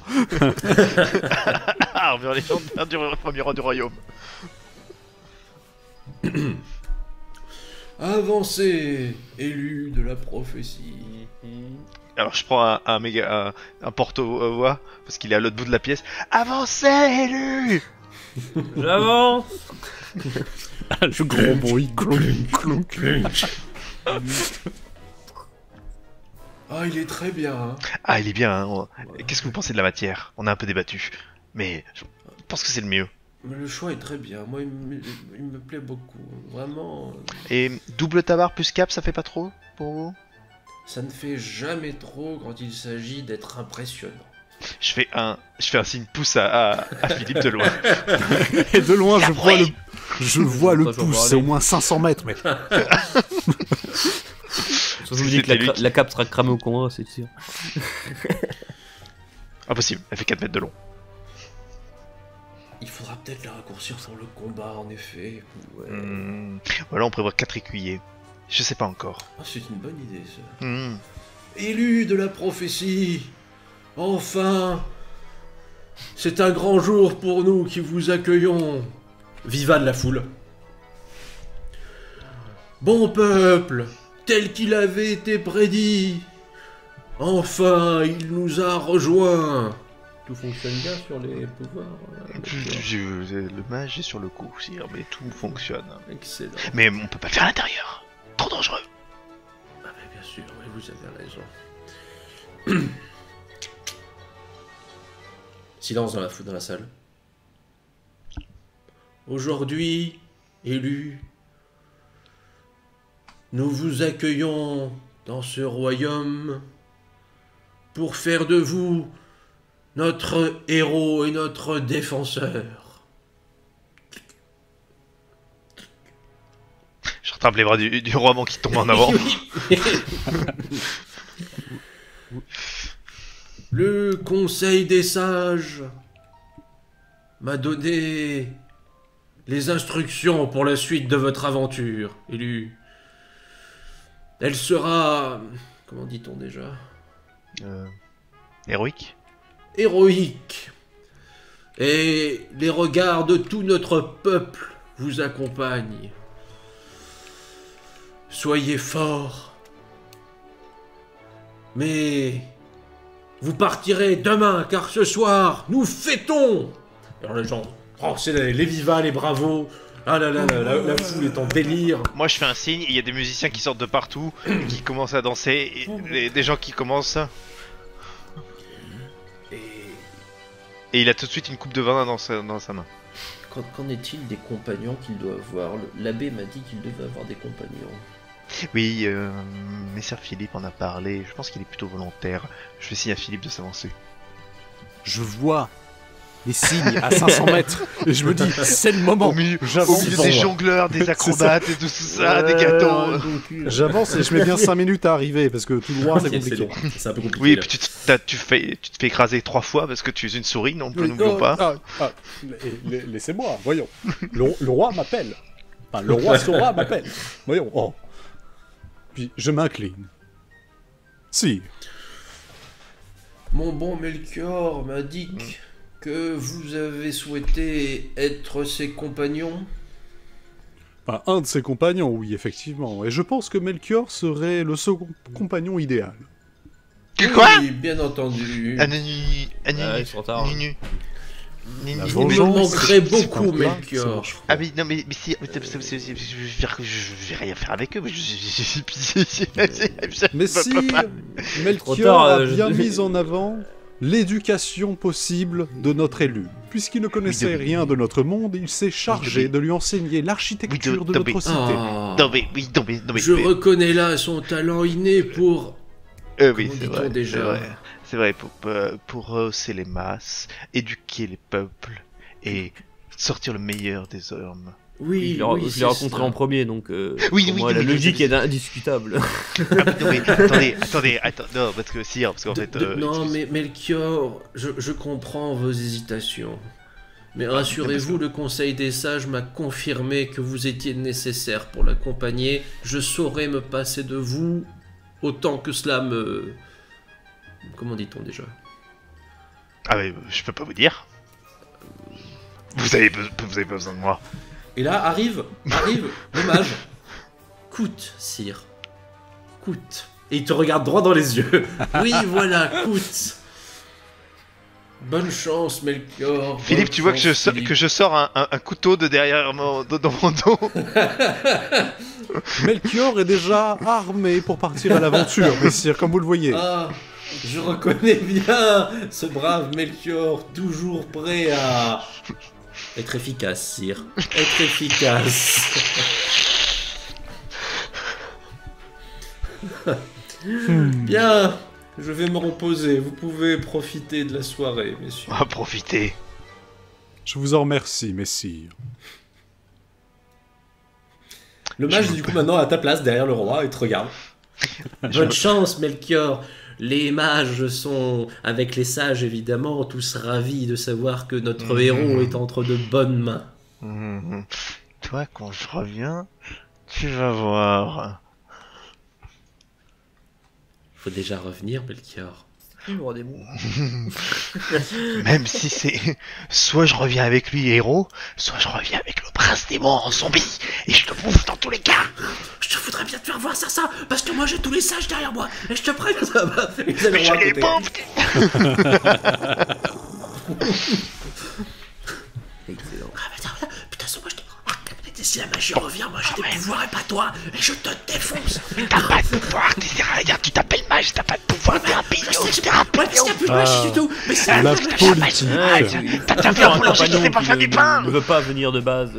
Armure légendaire du premier roi du royaume. Avancez, élu de la prophétie. Alors je prends un porte-voix, parce qu'il est à l'autre bout de la pièce. Avancez, élu! J'avance. Le gros bruit, clonk, clonk. Ah, il est très bien. Hein. Ah, il est bien, hein. Qu'est-ce que vous pensez de la matière? On a un peu débattu. Mais je pense que c'est le mieux. Mais le choix est très bien. Moi, il me plaît beaucoup. Vraiment. Et double tabard plus cap, ça fait pas trop pour vous? Ça ne fait jamais trop quand il s'agit d'être impressionnant. Je fais un signe pouce à Philippe de loin. Et de loin, je vois le Attends, je vais pouce, voir c'est au aller. moins 500 mètres, mais... Je vous dis que C'était lui la cape sera cramée au combat, c'est sûr. Impossible, elle fait 4 mètres de long. Il faudra peut-être la raccourcir pour le combat, en effet. Ouais. Voilà, on prévoit 4 écuyers. Je sais pas encore. Ah, c'est une bonne idée, ça. Hmm. Élu de la prophétie, enfin, c'est un grand jour pour nous qui vous accueillons. Viva de la foule. Bon peuple, tel qu'il avait été prédit, enfin, il nous a rejoints. Tout fonctionne bien sur les pouvoirs. Le mage est sur le coup, sire, mais tout fonctionne. Excellent. Mais on peut pas le faire à l'intérieur. Trop dangereux. Ah mais bien sûr, oui, vous avez raison. Silence dans la salle. Aujourd'hui, élu, nous vous accueillons dans ce royaume pour faire de vous notre héros et notre défenseur. Je rattrape les bras du roi avant qu'il tombe en avant. Le Conseil des sages m'a donné les instructions pour la suite de votre aventure, élu. Elle sera... comment dit-on déjà? Héroïque. Héroïque. Et les regards de tout notre peuple vous accompagnent. Soyez forts. Mais vous partirez demain, car ce soir, nous fêtons. Alors les gens, oh, c'est les vivas, les bravos. Ah là là, la foule est en délire. Moi je fais un signe, il y a des musiciens qui sortent de partout, qui commencent à danser, et des gens qui commencent. Et il a tout de suite une coupe de vin dans sa main. Qu'en est-il des compagnons qu'il doit avoir? L'abbé m'a dit qu'il devait avoir des compagnons. Oui, Messire Philippe en a parlé. Je pense qu'il est plutôt volontaire. Je fais signe à Philippe de s'avancer. Je vois les signes à 500 mètres et je me dis, c'est le moment. Au milieu J'avance, des jongleurs, des acrobates et tout ça, des gâteaux. j'avance et je mets bien 5 minutes à arriver parce que tout droit c'est Ok, compliqué. long. C'est un peu compliqué. Oui, là. puis tu te fais écraser 3 fois parce que tu es une souris, non plus, n'oublions pas. Laissez-moi, voyons. Le roi m'appelle. Enfin, le roi Sora m'appelle. Voyons. Oh. Puis je m'incline. Si. Mon bon Melchior m'indique que vous avez souhaité être ses compagnons. Enfin, un de ses compagnons, oui, effectivement. Et je pense que Melchior serait le second compagnon idéal. Quoi? Oui, bien entendu. Ils sont en retard. La Il me vengeance, manquerait beaucoup, c'est pas plat, Melchior. c'est Ah oui, non mais si, je veux dire que je vais rien faire avec eux, mais Mais si Trop Melchior tard, a je- bien mis en avant l'éducation possible de notre élu. Puisqu'il ne connaissait rien de notre monde, il s'est chargé de lui enseigner l'architecture de notre cité. Ah, Non mais, oui, non mais, je reconnais là son talent inné pour... oui, Comment c'est dit-on vrai, déjà c'est vrai, pour rehausser les masses, éduquer les peuples et sortir le meilleur des hommes. Oui, Je oui, l'ai c'est rencontré ça. en premier, donc Oui, pour oui, moi, non, la mais logique je- est indiscutable. Ah, non mais attendez, non, parce qu'en fait... Non, mais Melchior, je comprends vos hésitations. Mais rassurez-vous, le Conseil des Sages m'a confirmé que vous étiez nécessaire pour l'accompagner. Je saurais me passer de vous autant que cela me... Comment dit-on déjà? Ah mais je peux pas vous dire. Vous avez pas besoin de moi. Et là, arrive le mage. Coûte, sire. Coûte. Et il te regarde droit dans les yeux. Oui, voilà, coûte. Bonne chance, Melchior. Philippe, bonne tu vois que chance, Philippe. je sors un couteau de derrière dans mon dos. Melchior est déjà armé pour partir à l'aventure, messire, comme vous le voyez. Ah, je reconnais bien ce brave Melchior, toujours prêt à être efficace, sire. Être efficace. Bien, je vais me reposer. Vous pouvez profiter de la soirée, messieurs. On va profiter. Je vous en remercie, messire. Le mage, du coup, maintenant à ta place, derrière le roi, et te regarde. Bonne chance, Melchior. Les mages sont, avec les sages évidemment, tous ravis de savoir que notre héros est entre de bonnes mains. Mhm. Toi, quand je reviens, tu vas voir. Faut déjà revenir, Melchior. Le roi des mots. Même si c'est... Soit je reviens avec lui, héros, soit je reviens avec le prince démon en zombie, et je te prouve dans tous les cas. Je te voudrais bien te faire voir ça, parce que moi j'ai tous les sages derrière moi, et je te préviens ça va. Et vous avez le Mais je roi à l'ai côté. pas, Excellent. Ah, mais attends, putain, moi je te... Si la magie revient, moi j'ai des pouvoirs et pas toi, et je te défonce. T'as pas de pouvoir, t'es rien, tu t'appelles mage, t'as pas de pouvoir, t'es un pignon, t'es un Ouais, parce pignon. qu'il n'y a plus de magie du tout, mais c'est La Ah, politique. T'as bien fait un boulanger qui sait pas faire du pain. Ne veut pas venir de base.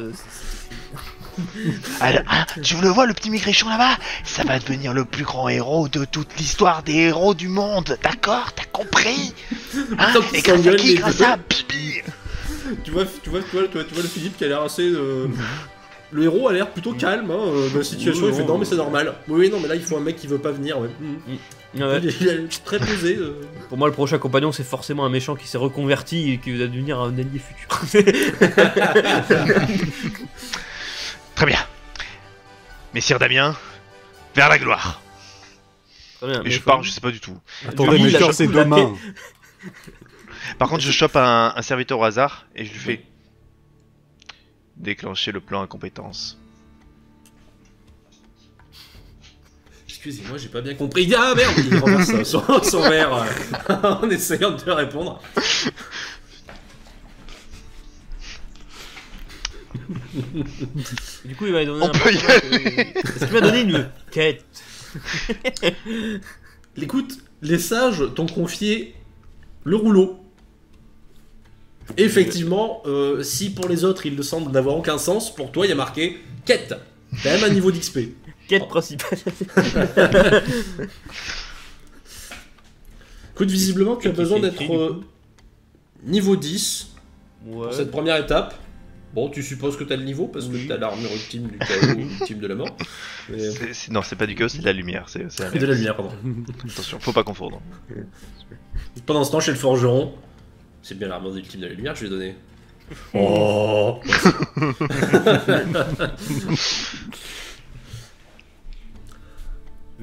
Alors, hein, tu le vois, le petit maigrichon là-bas? Ça va devenir le plus grand héros de toute l'histoire des héros du monde, d'accord? T'as compris? Hein? Attends qu'ils Et grâce à s'engueulent, qui? les Grâce deux. à Bibi. tu vois le Philippe qui a l'air assez... Le héros a l'air plutôt calme de la situation, il fait non mais c'est normal. Oui, non mais là il faut un mec qui veut pas venir. Ouais. Ouais. Il est très posé. Pour moi, le prochain compagnon, c'est forcément un méchant qui s'est reconverti et qui va devenir un allié futur. Très bien. Messire Damien, vers la gloire. Très bien. Et je parle, je sais pas du tout. Attendez, Il a Melchior, c'est surtout la deux mains. Par contre, je chope un serviteur au hasard et je lui fais déclencher le plan incompétence. Excusez-moi, j'ai pas bien compris. Ah merde, il renverse son verre en essayant de te répondre. Du coup, il va donner On peut y Est-ce qu'il va donner une quête? Écoute, les sages t'ont confié le rouleau. Effectivement, si pour les autres il ne semble n'avoir aucun sens, pour toi il y a marqué quête. T'as même un niveau d'XP. Quête principale. Écoute, visiblement, tu as Qui besoin fait d'être écrit, du coup niveau 10 Ouais. pour cette première étape. Bon, tu supposes que tu as le niveau parce que Oui. tu as l'armure ultime du chaos, ultime de la mort. Mais, Non, c'est pas du chaos, c'est de la lumière. C'est la de merde. la lumière, pardon. Attention, faut pas confondre. Pendant ce temps, chez le forgeron, c'est bien l'armure ultime de la lumière que je lui ai donné. Oh.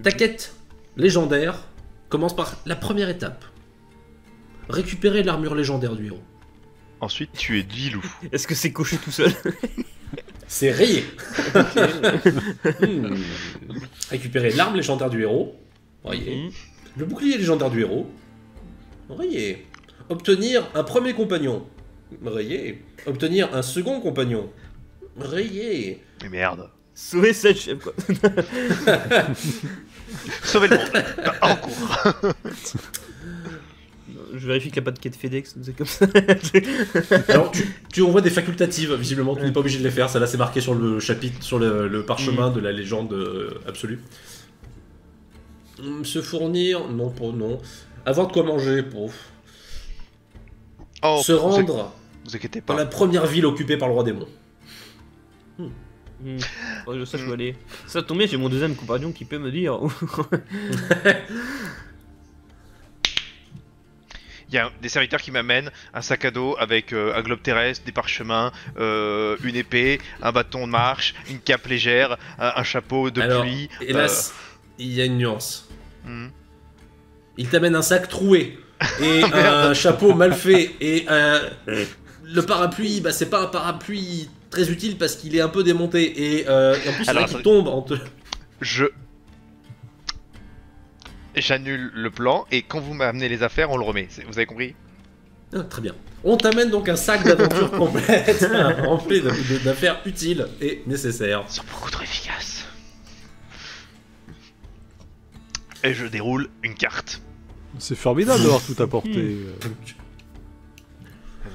Ta quête légendaire commence par la première étape. Récupérer l'armure légendaire du héros. Ensuite, tu es Dilou. Est-ce que c'est coché tout seul? C'est rayé. Récupérer l'arme légendaire du héros. Rayé. Le bouclier légendaire du héros. Rayé. Obtenir un premier compagnon. Rayé. Obtenir un second compagnon. Rayé. Mais merde. Sauver cette chef, quoi. Sauvez le monde. En cours. Je vérifie qu'il n'y a pas de quête FedEx, c'est comme ça. Alors, tu envoies des facultatives, visiblement, tu n'es pas obligé de les faire. Ça là, c'est marqué sur le chapitre, sur le parchemin de la légende absolue. Se fournir, non, pour non. Avoir de quoi manger, pour. Oh, Se rendre vous inquiétez dans pas. la première ville occupée par le roi démon. Faudrait que je sache où aller. Ça tombe bien, j'ai mon deuxième compagnon qui peut me dire. Il y a des serviteurs qui m'amènent un sac à dos avec un globe terrestre, des parchemins, une épée, un bâton de marche, une cape légère, un chapeau de Alors, pluie. hélas, il y a une nuance. Il Hmm. t'amène un sac troué et un chapeau mal fait et le parapluie, bah c'est pas un parapluie très utile parce qu'il est un peu démonté et en plus il y en a Alors, qui attendez. tombe en te... J'annule le plan et quand vous m'amenez les affaires, on le remet. Vous avez compris? Ah, très bien. On t'amène donc un sac d'aventure complète rempli d'affaires utiles et nécessaires. Ils sont beaucoup trop efficaces. Et je déroule une carte. C'est formidable d'avoir tout apporté.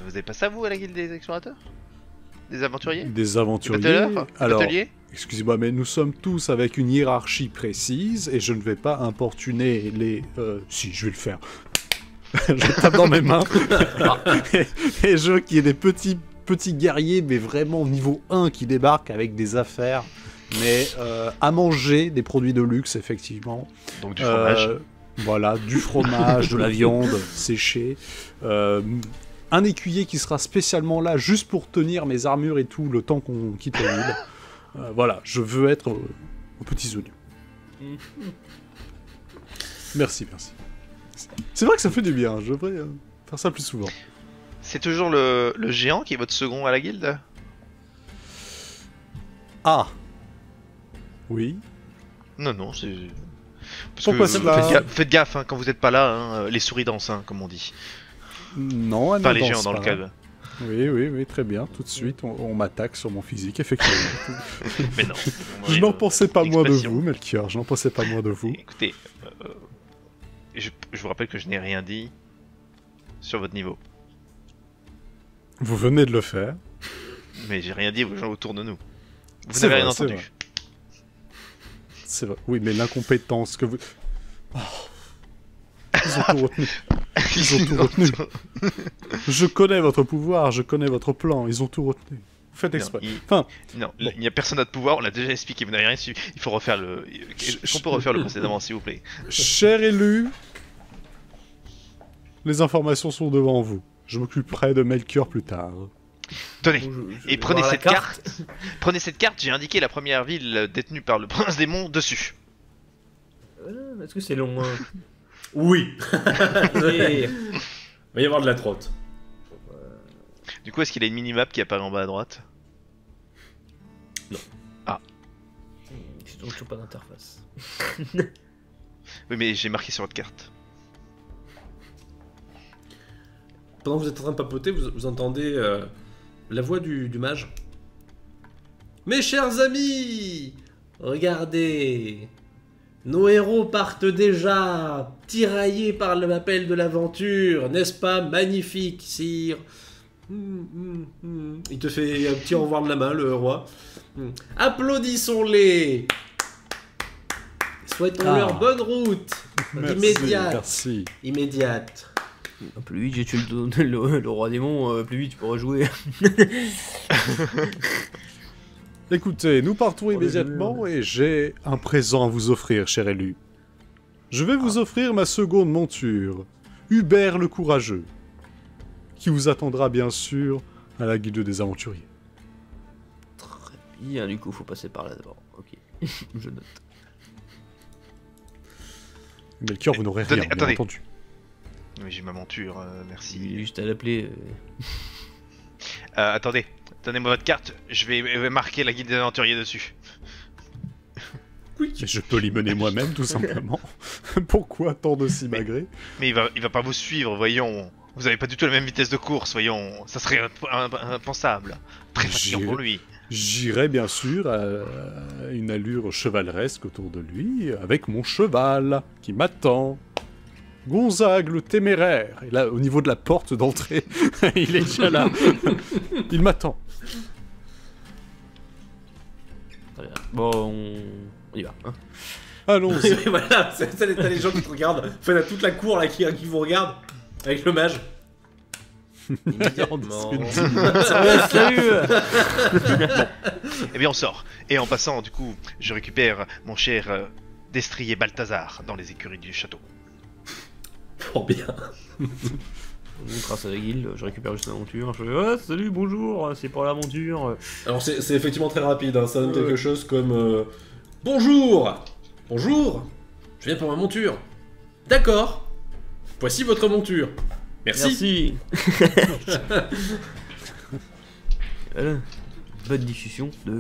Vous avez pas ça vous à la guilde des explorateurs? Des aventuriers? Des aventuriers. Battleurs? Alors, Bateliers? excusez-moi, mais nous sommes tous avec une hiérarchie précise et je ne vais pas importuner les. Si, je vais le faire. Je tape dans mes mains. et je qui ai des petits guerriers, mais vraiment niveau 1 qui débarquent avec des affaires. Mais à manger, des produits de luxe, effectivement. Donc du fromage. Voilà, du fromage, de la viande séchée. Un écuyer qui sera spécialement là juste pour tenir mes armures et tout le temps qu'on quitte la ville. Voilà, je veux être aux petits oignons. Merci. C'est vrai que ça fait du bien, je devrais faire ça plus souvent. C'est toujours le géant qui est votre second à la guilde? Ah oui. Non, c'est... Parce Pourquoi que cela faites gaffe hein, quand vous êtes pas là, hein, les souris dansent, hein, comme on dit. Non, elle Enfin, ne les géants danse dans le pas. cas. Oui, très bien. Tout de suite, on m'attaque sur mon physique, effectivement. Mais non. Je n'en pensais pas moins de l'expression. vous, Melchior. Je n'en pensais pas moins de vous. Écoutez, je vous rappelle que je n'ai rien dit sur votre niveau. Vous venez de le faire. Mais j'ai rien dit aux gens autour de nous. Vous C'est n'avez vrai, rien c'est entendu. vrai. C'est vrai. Oui, mais l'incompétence que vous... Oh. Ils ont tout retenu. Ils ont tout retenu. Je connais votre pouvoir, je connais votre plan. Ils ont tout retenu. Vous faites exprès. Enfin, Non, il n'y a personne à de pouvoir, on l'a déjà expliqué, vous n'avez rien su. Il faut refaire le... Est-ce qu'on peut refaire le précédemment, s'il vous plaît? cher élu, les informations sont devant vous. Je m'occuperai de Melchior plus tard. Tenez, Je et vais prenez voir la cette carte. Prenez cette carte, j'ai indiqué la première ville détenue par le prince démon dessus. Est-ce que c'est long hein Oui. Et- Il va y avoir de la trotte. Du coup, est-ce qu'il y a une minimap qui apparaît en bas à droite? J'ai toujours pas d'interface. Oui, mais j'ai marqué sur votre carte. Pendant que vous êtes en train de papoter, vous entendez la voix du mage. Mes chers amis, regardez, nos héros partent déjà, tiraillés par l'appel de l'aventure, n'est-ce pas magnifique, sire? Il te fait un petit au revoir de la main, le roi. Applaudissons-les. Souhaitons-leur bonne route. Immédiate. Merci. Immédiate. Plus vite j'ai tué le roi démon, plus vite tu pourras jouer. Écoutez, nous partons immédiatement et j'ai un présent à vous offrir, cher élu. Je vais vous offrir ma seconde monture, Hubert le Courageux, qui vous attendra bien sûr à la guilde des aventuriers. Très bien, du coup faut passer par là d'abord. Ok, je note. Melchior, vous n'aurez rien, bien attendez. entendu. Oui, j'ai ma monture, merci. Il est juste à l'appeler. Attendez, donnez-moi votre carte, je vais marquer la guilde des aventuriers dessus. Et je peux l'y mener moi-même, tout simplement. Pourquoi tant de simagrées? Mais il va pas vous suivre, voyons. Vous avez pas du tout la même vitesse de course, voyons. Ça serait impensable. Très fatigant pour lui. J'irai bien sûr à une allure chevaleresque autour de lui, avec mon cheval, qui m'attend. Gonzague le téméraire. Et là, au niveau de la porte d'entrée, il est déjà là. Il m'attend. Très bien. Bon, on y va. Hein. Allons-y. Voilà, t'as les gens qui te regardent. Enfin, t'as toute la cour là qui vous regarde avec le mage. Immédiatement. Salut. Eh bien, on sort. Et en passant, du coup, je récupère mon cher destrier Balthazar dans les écuries du château. Fort bien. On trace à la guilde, je récupère juste la monture, je fais salut, bonjour, c'est pour la monture. Alors c'est effectivement très rapide, hein. Ça donne quelque chose comme bonjour. Bonjour. Je viens pour ma monture. D'accord. Voici votre monture. Merci. Voilà. Bonne discussion de...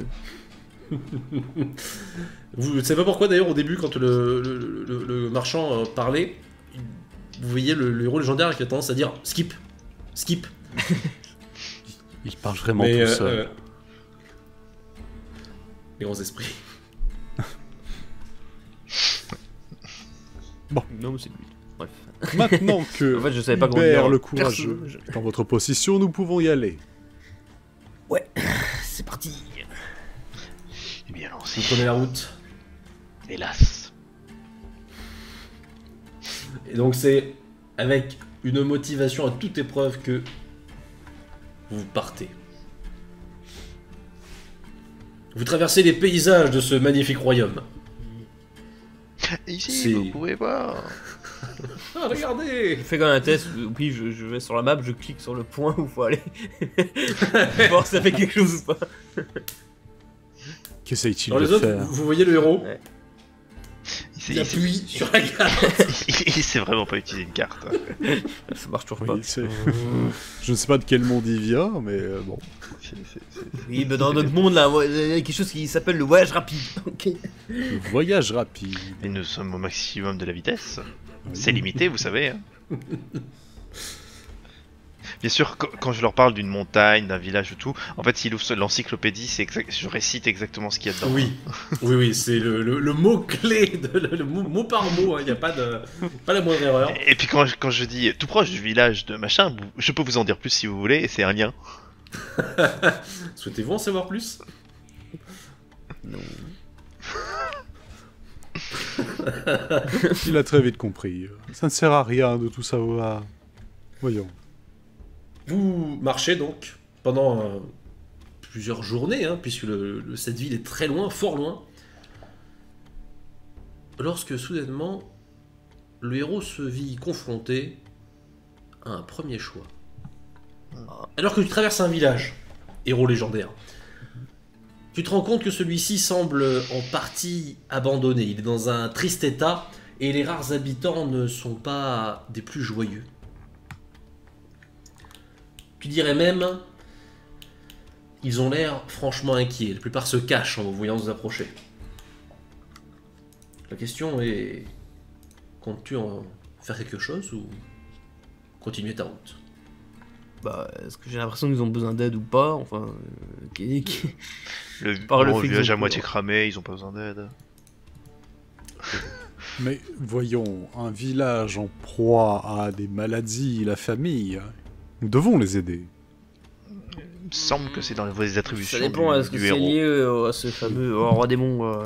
Vous savez pas pourquoi d'ailleurs au début quand le marchand parlait, vous voyez le héros légendaire qui a tendance à dire skip, skip. Il parle vraiment tout seul. Les grands esprits. Non mais c'est lui. Bref. Maintenant que En fait, je savais pas comment Hubert dire. le Courageux est en votre possession, nous pouvons y aller. Ouais, c'est parti. Eh bien, Vous allons-y. prenez la route. Hélas. Et donc c'est avec une motivation à toute épreuve que vous partez. Vous traversez les paysages de ce magnifique royaume. Ici, vous pouvez voir. Ah, regardez. Je fais quand même un test, puis je vais sur la map, je clique sur le point où faut aller. Voir si ça fait quelque chose ou pas. Qu'essaye-t-il Alors de les autres, faire vous voyez le héros, Ouais. il appuie sur la carte. Il sait vraiment pas utiliser une carte. Ça marche toujours Oui, pas. Je ne sais pas de quel monde il vient, mais bon. Oui, mais dans notre monde là, il y a quelque chose qui s'appelle le voyage rapide. Ok. Le voyage rapide. Et nous sommes au maximum de la vitesse. Oui. C'est limité, vous savez. Hein. Bien sûr, quand je leur parle d'une montagne, d'un village ou tout, en fait, s'ils ouvrent l'encyclopédie, je récite exactement ce qu'il y a dedans. Oui, c'est le mot-clé, le mot par mot, il n'y a pas la moindre erreur. Et puis quand je dis tout proche du village de machin, je peux vous en dire plus si vous voulez, et c'est un lien. Souhaitez-vous en savoir plus? Non. Il a très vite compris. Ça ne sert à rien de tout savoir. Voyons. Vous marchez donc pendant plusieurs journées, hein, puisque cette ville est très loin, fort loin, lorsque soudainement, le héros se vit confronté à un premier choix. Alors que tu traverses un village, héros légendaire, tu te rends compte que celui-ci semble en partie abandonné. Il est dans un triste état et les rares habitants ne sont pas des plus joyeux. Tu dirais même, ils ont l'air franchement inquiets. La plupart se cachent en vous voyant vous approcher. La question est, comptes-tu en faire quelque chose ou continuer ta route? Bah, est-ce que j'ai l'impression qu'ils ont besoin d'aide ou pas? Enfin, Par le Le fait village qu'ils à ont moitié peur. cramé, ils ont pas besoin d'aide. Mais voyons, un village en proie à des maladies, la famille, nous devons les aider. Il me semble que c'est dans les attributions ça dépend, est-ce que du c'est héros. lié à ce fameux roi démon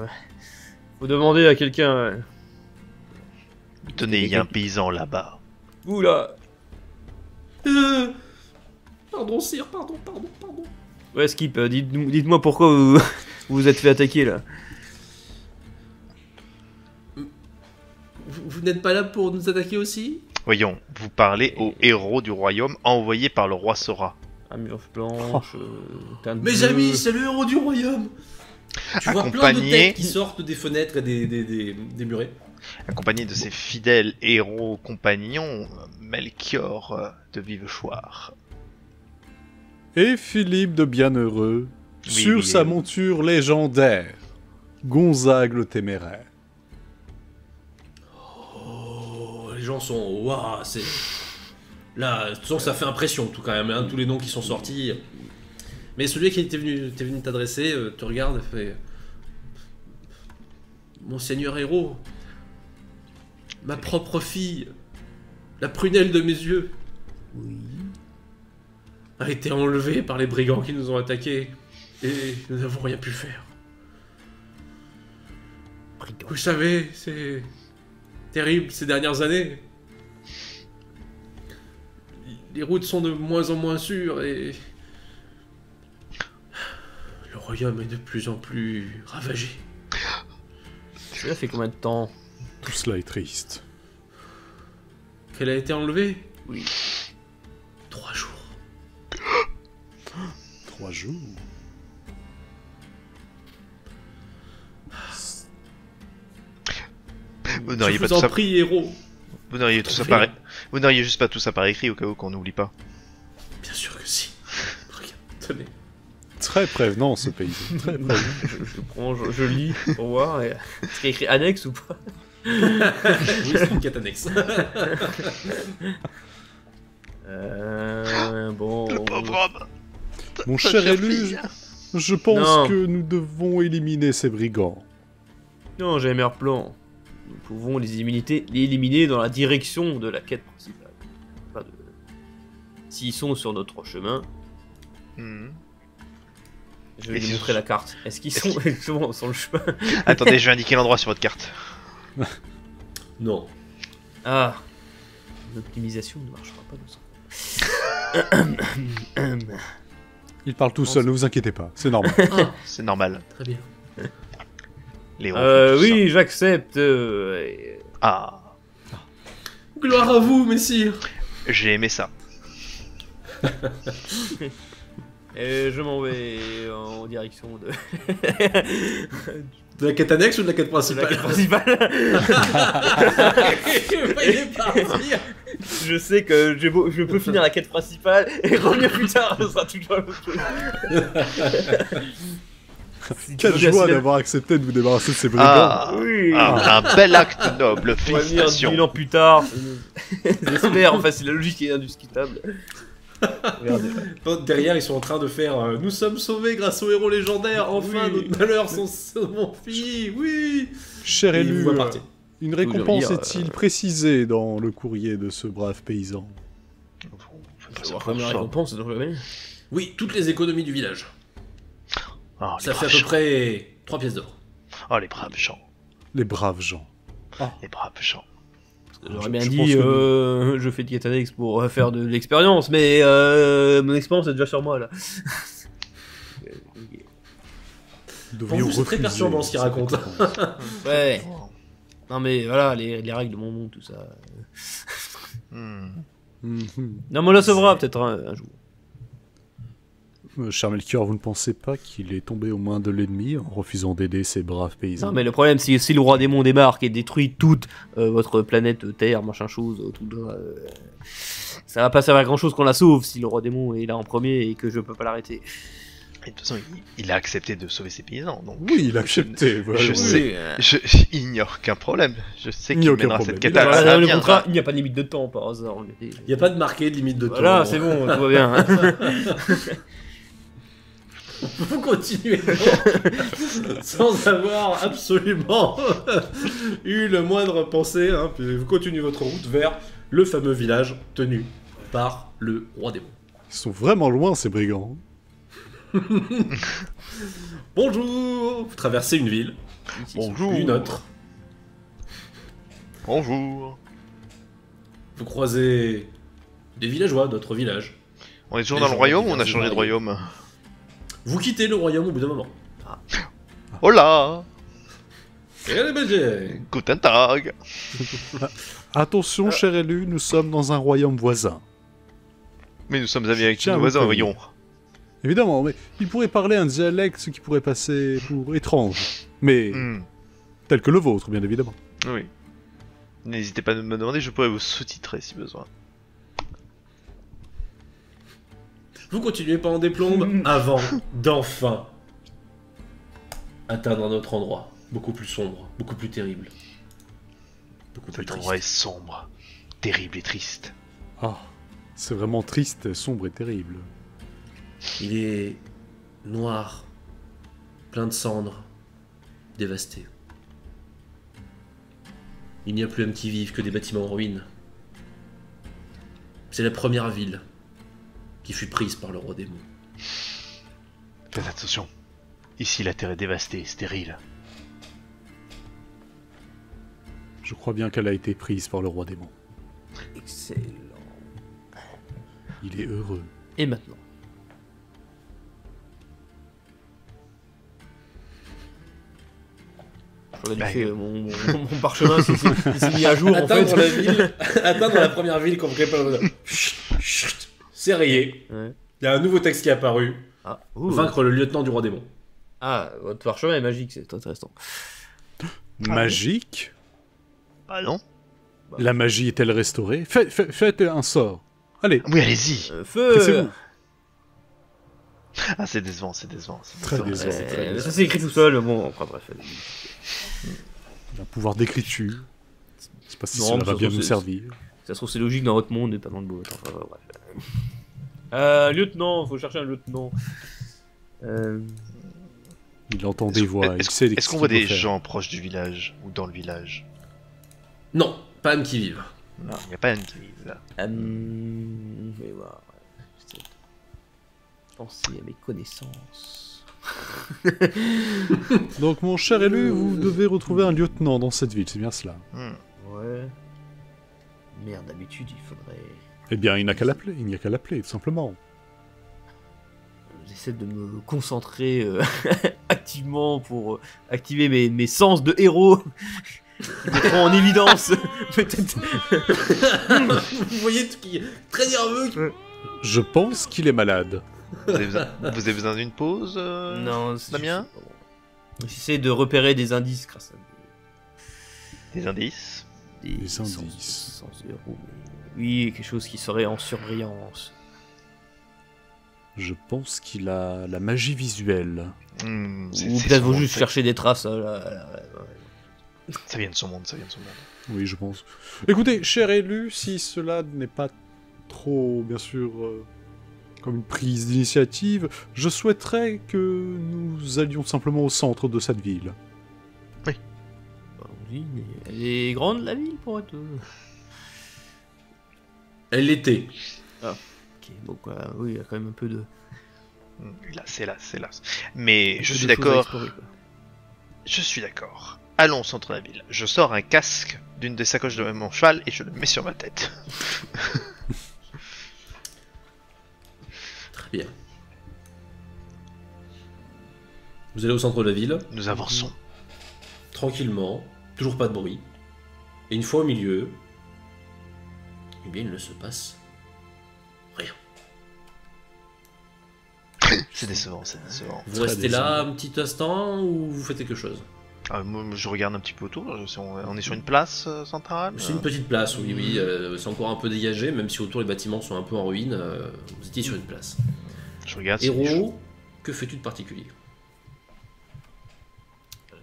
Faut demander à quelqu'un. Tenez, il y a un paysan là-bas. Vous là. Pardon, sire, pardon. Ouais, Skip, dites-moi pourquoi vous vous êtes fait attaquer là. Vous n'êtes pas là pour nous attaquer aussi? Voyons, vous parlez au héros du royaume envoyé par le roi Sora. Armure blanche, teinte Mes bleue. amis, c'est le héros du royaume. Tu vois plein de têtes qui sortent des fenêtres et des murets. Accompagné de ses fidèles héros compagnons, Melchior de Vivechoir. Et Philippe de Bienheureux, Oui, sur oui, sa oui. monture légendaire, Gonzague le Téméraire. Oh, les gens sont... Waouh, c'est... Là, de toute façon, ça fait impression, tout quand même, hein, tous les noms qui sont sortis. Mais celui qui t'est venu t'adresser, te regarde et fait... Monseigneur héros, ma propre fille, la prunelle de mes yeux, a été enlevée par les brigands qui nous ont attaqués, et nous n'avons rien pu faire. Vous savez, c'est terrible ces dernières années. Les routes sont de moins en moins sûres et le royaume est de plus en plus ravagé. Ça fait combien de temps? Tout cela est triste. Qu'elle a été enlevée? Oui. 3 jours. 3 jours. Vous Je n'auriez pas vous tout en ça... prie, héros. Vous n'auriez tout ça Fais. par... Vous n'auriez juste pas tout ça par écrit au cas où qu'on n'oublie pas. Bien sûr que si. Regarde, tenez. Très prévenant ce paysan. Très prévenant. Je prends, je lis pour voir. Est-ce qu'il y a écrit annexe ou pas? Oui, c'est une quête annexe. Bon. Le pauvre homme. Mon Ta cher chère élu, fille. je pense Non. que nous devons éliminer ces brigands. Non, j'ai un meilleur plan. Nous pouvons les éliminer dans la direction de la quête principale. Pas de... S'ils sont sur notre chemin, Hmm. je vais Et lui si- montrer la carte. Est-ce qu'ils sont exactement sur le chemin? Attendez, je vais indiquer l'endroit sur votre carte. Non. Ah, l'optimisation ne marchera pas de ça. Il parle tout seul, ne vous inquiétez pas, c'est normal. Ah, C'est normal. très bien. Les héros font tout Oui, j'accepte. ça. Ah, Gloire à vous, messire. j'ai aimé ça. Et je m'en vais en direction de, De la quête annexe ou de la quête de la principale? quête principale. Il est parti. Je sais que je peux finir la quête principale et revenir plus tard, ce sera toujours la même chose. Si tu Quelle reviens joie si- d'avoir accepté de vous débarrasser de ces brigands. Ah, Oui. un bel acte noble, On va venir 10 félicitations. 000 ans plus tard. J'espère, enfin, c'est la logique qui est indiscutable. Regardez. Derrière, ils sont en train de faire nous sommes sauvés grâce au héros légendaire. Enfin, Oui. notre malheur sont finis. Oui. Cher Et il vous élu, voit partir. une récompense dire, est-il précisée dans le courrier de ce brave paysan? Je vais voir comme la récompense, donc jamais. Oui, toutes les économies du village. Oh, Ça fait à peu près 3 pièces d'or. Oh, les braves gens. Les braves gens. Les braves gens. J'aurais Je- bien je dit, pense que- je fais de quête annexe pour faire de l'expérience, mais mon expérience est déjà sur moi là. Nous Pour devrions vous, c'est très refuser perturbant ce qu'il cette raconte. récompense. Ouais. Non mais voilà, les règles de mon monde, tout ça. Hmm. Mhm. Non mais on la sauvera peut-être un jour. Cher Melchior, vous ne pensez pas qu'il est tombé aux mains de l'ennemi en refusant d'aider ces braves paysans? Non mais le problème c'est si le roi démon débarque et détruit toute votre planète Terre, machin chose, tout ça va pas servir à grand chose qu'on la sauve si le roi démon est là en premier et que je peux pas l'arrêter. Et de toute façon, il a accepté de sauver ses paysans, donc... Oui, il a accepté. voilà. je Oui. sais. Je ignore aucun problème. Je sais Il n'y qu'il a aucun mènera problème. cette quête Il a- à Dans sa le bien. contrat, il n'y a pas de limite de temps par hasard. Il n'y a pas de marqué de limite de temps. Voilà, c'est bon, tout va bien. Vous continuez donc, sans avoir absolument eu le moindre pensée. Hein, puis vous continuez votre route vers le fameux village tenu par le roi démon. Ils sont vraiment loin, ces brigands. Bonjour. Vous traversez une ville. Bonjour. Une autre. Bonjour. Vous croisez des villageois d'autres villages. On est toujours Les dans le gens royaume ou on a divers et changé de variés. royaume? Vous quittez le royaume au bout d'un moment. Hola. Et allez, BG. Guten Tag. Attention, cher élu, nous sommes dans un royaume voisin. Mais nous sommes amis avec Tiens, nos vous voisins, prévenir. voyons. Évidemment, mais il pourrait parler un dialecte qui pourrait passer pour étrange. Mais Hmm, tel que le vôtre, bien évidemment. oui. N'hésitez pas à me demander, je pourrais vous sous-titrer si besoin. Vous continuez pendant des plombes avant d'enfin atteindre un autre endroit. Beaucoup plus sombre, beaucoup plus terrible. Beaucoup plus Cet triste. endroit est sombre, terrible et triste. Ah, c'est vraiment triste, sombre et terrible. Il est noir, plein de cendres, dévasté. Il n'y a plus un qui vive que des bâtiments en ruine. C'est la première ville qui fut prise par le roi démon. Faites attention. Ici, la terre est dévastée, stérile. Je crois bien qu'elle a été prise par le roi démon. Excellent. Il est heureux. Et maintenant? Je regarde vite fait, mon parchemin s'est mis à jour en Atteindre fait. la ville, atteindre la première ville qu'on ne pas. C'est rayé. Ouais. Il y a un nouveau texte qui est apparu. Ah, ouh. Vaincre le lieutenant du roi démon. Ah, votre parchemin est magique, c'est intéressant. Magique? Ah non? La magie est-elle restaurée? Faites un sort. Allez, Oui, allez-y. Feu. pressez-vous. Ah, c'est décevant, c'est décevant. Très Ouais, décevant. mais ça c'est écrit tout seul, bon, enfin bref. Un pouvoir d'écriture. Je sais pas si Non, cela mais va ça bien se nous trouve, servir. Ça se trouve c'est logique dans votre monde et pas dans le vôtre, enfin bref. Lieutenant, faut chercher un lieutenant. Il entend des voix, il sait Est-ce ce qu'on voit qu'il des doit faire. gens proches du village ou dans le village? Non, pas un qui vive. Non, il n'y a pas une qui vive là. Je vais voir. J'essaie de penser à mes connaissances. Donc, mon cher élu, vous devez retrouver un lieutenant dans cette ville, c'est bien cela. Hmm. Ouais. Merde, d'habitude il faudrait. Eh bien, il n'y a qu'à l'appeler, tout simplement. J'essaie de me concentrer activement pour activer mes sens de héros qui mettront en évidence peut-être. Vous voyez qui est très nerveux. Je pense qu'il est malade. Vous avez besoin d'une pause Non, c'est Damien? J'essaie de repérer des indices grâce à Des indices? Des sens- indices. sens de héros. Oui, quelque chose qui serait en surbrillance. Je pense qu'il a la magie visuelle. Hmm, Ou c'est peut-être son vous monde, juste chercher des traces. Ça vient de son monde, ça vient de son monde. Oui, je pense. Écoutez, cher élu, si cela n'est pas trop, bien sûr, comme une prise d'initiative, je souhaiterais que nous allions simplement au centre de cette ville. Allons-y, mais elle est grande la ville pour être. Elle l'était. Ok, bon quoi, oui, il y a quand même un peu de. Hmm, Là, c'est là, c'est là. Mais un je peu suis de choses à d'accord. explorer, quoi. Je suis d'accord. Allons au centre de la ville. Je sors un casque d'une des sacoches de mon cheval et je le mets sur ma tête. Très bien. Vous allez au centre de la ville, Nous avançons. tranquillement, toujours pas de bruit. Et une fois au milieu, eh bien il ne se passe rien. C'est décevant, c'est décevant. Vous Très restez là un petit instant ou vous faites quelque chose? Moi, je regarde un petit peu autour. On est sur une place centrale. C'est une petite place, oui, oui. C'est encore un peu dégagé, même si autour les bâtiments sont un peu en ruine. Vous étiez sur une place. Je regarde. si les gens- Héros, que fais-tu de particulier?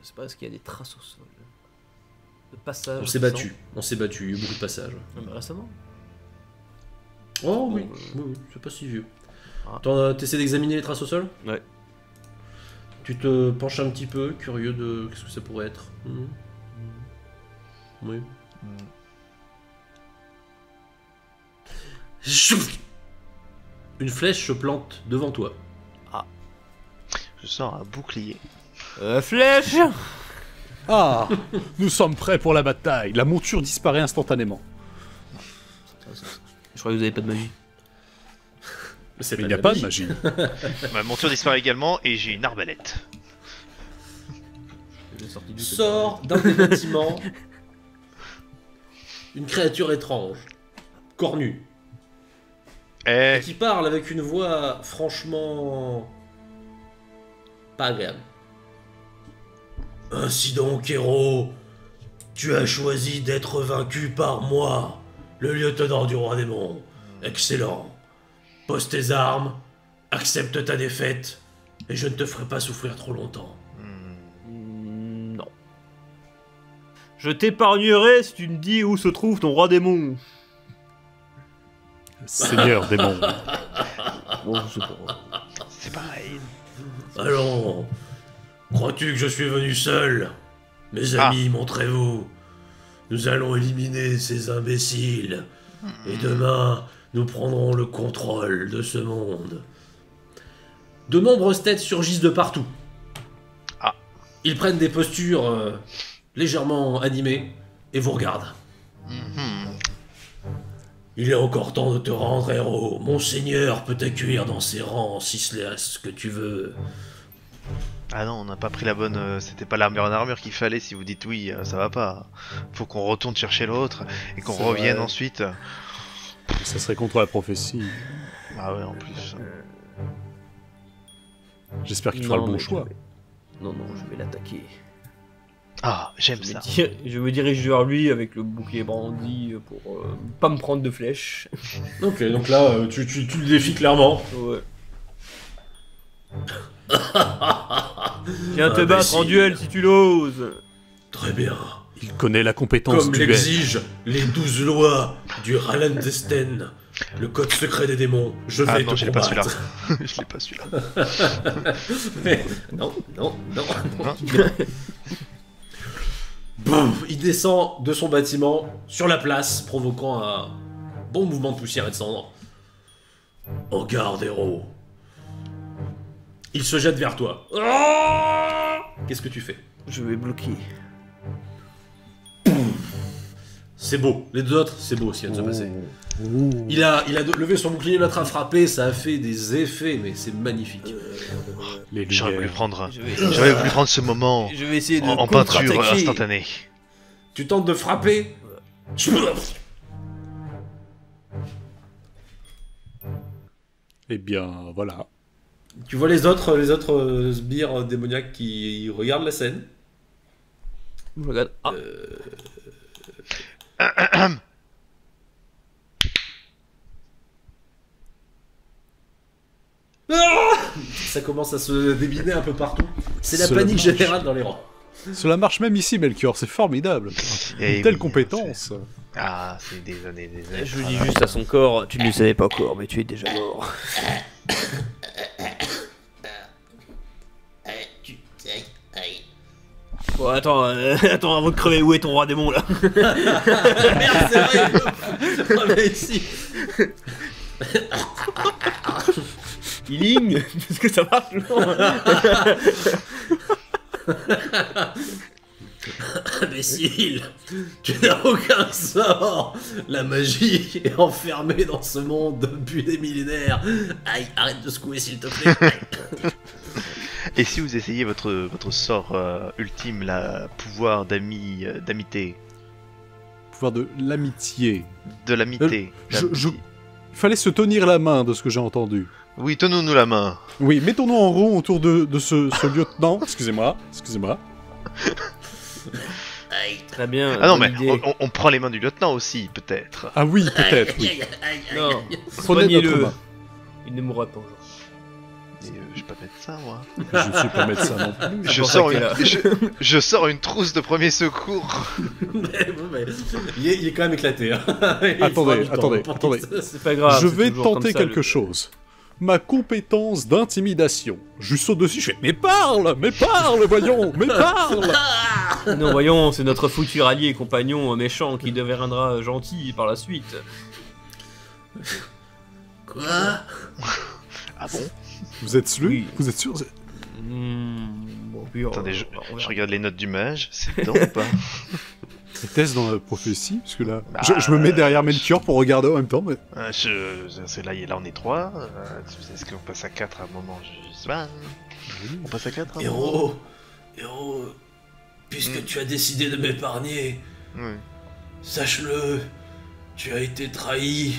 Je sais pas, est-ce qu'il y a des traces au sol de passage? On s'est battu, il y a eu beaucoup de passages. Récemment? Oh oui, Bon, oui, oui, c'est pas si vieux. Ah. T'essaies d'examiner les traces au sol? Ouais. Tu te penches un petit peu, curieux de qu'est-ce que ça pourrait être. Oui. Hmm. Chouf. Une flèche se plante devant toi. Je sors un bouclier. Flèche! Ah, nous sommes prêts pour la bataille. La monture disparaît instantanément. Je crois que vous avez pas de magie. C'est Mais il n'y a pas de magie. Ma monture disparaît également et j'ai une arbalète. J'ai sorti du Sort d'un des bâtiments une créature étrange, cornue, Eh, qui parle avec une voix franchement pas agréable. Ainsi donc, héros, tu as choisi d'être vaincu par moi, le lieutenant du roi démon. Excellent. Pose tes armes, accepte ta défaite, et je ne te ferai pas souffrir trop longtemps. Non. Je t'épargnerai si tu me dis où se trouve ton roi démon. Seigneur démon. Bon, je sais pas. c'est pareil. Allons, crois-tu que je suis venu seul? Mes Ah. amis, montrez-vous. Nous allons éliminer ces imbéciles. Et demain, nous prendrons le contrôle de ce monde. De nombreuses têtes surgissent de partout. Ah. Ils prennent des postures légèrement animées et vous regardent. Mhm. Il est encore temps de te rendre, héros. Mon seigneur peut t'accueillir dans ses rangs si c'est ce que tu veux. Ah non, on n'a pas pris la bonne. C'était pas l'armure en armure qu'il fallait. Si vous dites oui, ça va pas. Faut qu'on retourne chercher l'autre et qu'on C'est revienne vrai. ensuite. Ça serait contre la prophétie. Ah ouais, en plus. J'espère qu'il fera le Non, bon mais choix. je vais- Non, je vais l'attaquer. Ah, j'aime Je, ça. je me dirige vers lui avec le bouclier brandi pour pas me prendre de flèches. Ok, donc là, tu le défies clairement. Ouais. Viens te Imbécile. battre en duel si tu l'oses. Très bien. Il connaît la compétence Comme duel. l'exigent les 12 lois du Ralandesten, le code secret des démons, je vais Ah non, te je l'ai pas celui-là. combattre. Je l'ai pas celui-là. Mais non, non, non. Hein Boum, il descend de son bâtiment sur la place, provoquant un bon mouvement de poussière et de cendres. En garde, héros. Il se jette vers toi. Ah, qu'est-ce que tu fais? Je vais bloquer. C'est beau. Les deux autres, c'est beau ce qui vient de se passer. Ouh. Il a levé son bouclier, l'autre a frappé, ça a fait des effets, mais c'est magnifique. Les J'aurais voulu lumières. prendre. Je vais, J'aurais voulu prendre ce moment je vais essayer de en peinture contre-attaquer. instantanée. Tu tentes de frapper. Eh bien, voilà. Tu vois les autres sbires démoniaques qui regardent la scène. Je regarde. Ah, Ça commence à se débiner un peu partout. C'est la Cela panique marche. générale dans les rangs. Cela marche même ici, Melchior, c'est formidable. Eh Une telle oui, compétence. Ah, c'est des années, des années. je dis juste à son corps, tu ne le savais pas encore, mais tu es déjà mort. Bon, attends, attends, avant de crever, où est ton roi démon là? Merde, c'est vrai. On est ici. Healing? Est-ce que ça marche? Imbécile, tu n'as aucun sort. La magie est enfermée dans ce monde depuis des millénaires. Aïe, arrête de secouer s'il te plaît. Et si vous essayez votre sort ultime, la pouvoir d'amitié, Pouvoir de l'amitié. de l'amitié. Il fallait se tenir la main de ce que j'ai entendu. Oui, tenons-nous la main. Oui, mettons-nous en rond autour de ce lieutenant. Excusez-moi. Très bien. Ah non, bonne mais idée. on prend les mains du lieutenant aussi, peut-être. Ah oui, peut-être, oui. Non, Prenez notre soignez-le. main. Il ne mourra pas aujourd'hui. Mais, je vais pas mettre ça, moi. Je ne suis pas médecin non plus. Je pour sors, ça qu'il je sors une trousse de premier secours. Mais il est quand même éclaté. Hein. Il Attendez, faudra du temps attendez, pour attendez. qu'il se- C'est pas grave. Je c'est vais toujours tenter comme ça, quelque chose. Ma compétence d'intimidation. Je saute dessus, je fais mais parle, voyons, mais parle. Non, voyons, c'est notre futur allié et compagnon méchant qui deviendra gentil par la suite. Quoi? Ah bon? Vous êtes sûr? Oui. Vous êtes sûr? Bon. pire, Attendez, je on verra. regarde les notes du mage, c'est dedans ou pas? Était-ce dans la prophétie? Parce que là, Bah, je me mets derrière Melchior pour regarder en même temps, mais... C'est là on est 3. Est-ce qu'on passe à 4 à un moment? Je sais pas. On passe à 4 à un moment? Héros, puisque tu as décidé de m'épargner, Oui. sache-le, tu as été trahi.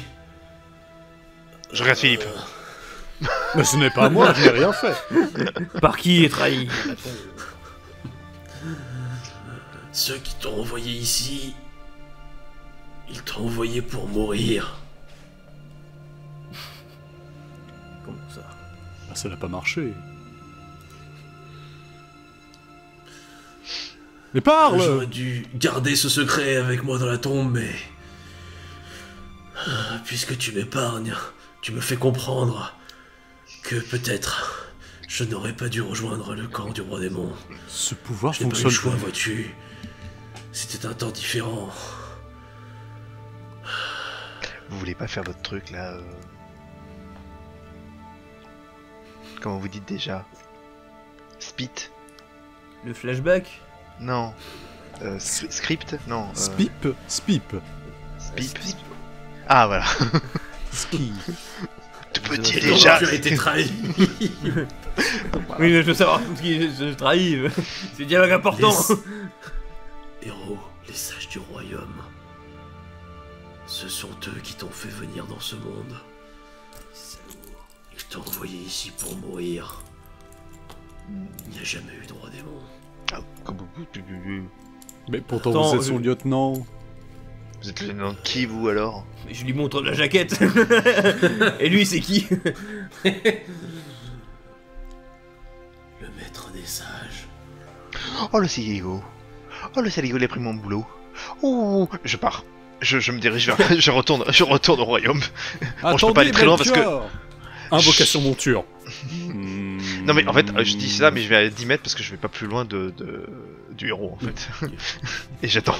Je regarde Philippe. Mais ce n'est pas moi, je n'ai rien fait. Par qui est trahi? Ceux qui t'ont envoyé ici, ils t'ont envoyé pour mourir. Comment ça? Ah, ça n'a pas marché. Mais parle! J'aurais dû garder ce secret avec moi dans la tombe, mais... Puisque tu m'épargnes, tu me fais comprendre que peut-être je n'aurais pas dû rejoindre le camp du roi démon. Ce pouvoir Je n'ai pas eu fonctionne le choix, pas. vois-tu. C'était un temps différent. Vous voulez pas faire votre truc là Comment vous dites déjà? Spit? Le flashback? Non. Script? Non. Spip? Spip. Spip? Ah voilà. Ski. Tout petit Et déjà. tu as été trahi. Oui, je veux savoir qui je trahis. C'est dialogue important. Héros, les sages du royaume. Ce sont eux qui t'ont fait venir dans ce monde. Salaud. Ils t'ont envoyé ici pour mourir. Il n'y a jamais eu de roi démon. Ah, Mais pourtant, Attends, vous êtes son lieutenant. Vous êtes le nom de qui vous alors? Mais je lui montre la jaquette. Et lui, c'est qui? Le maître des sages. Oh le saligo. Oh le saligo, il a pris mon boulot. Oh, je pars. Je me dirige vers... je retourne au royaume. Bon, je peux pas aller très loin parce que... Melchior. Invocation monture. Non mais en fait, je dis ça, mais je vais à 10 mètres parce que je vais pas plus loin du héros en fait. Et j'attends.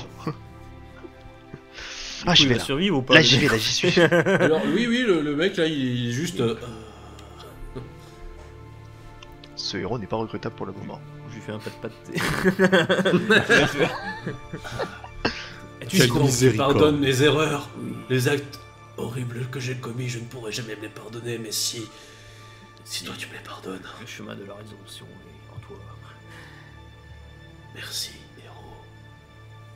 Ah, j'y Il vais va là. survivre ou pas? Là, j'y vais, là, j'y suis. Alors, oui, le mec là, il est juste. Ce héros n'est pas recrutable pour le moment. Je lui fais un pas de pâté. Quelle Donc, miséricorde. pardonne mes erreurs. Oui. Les actes horribles que j'ai commis, je ne pourrai jamais me les pardonner, mais si toi tu me les pardonnes, Le chemin de la résolution est en toi. merci, héros.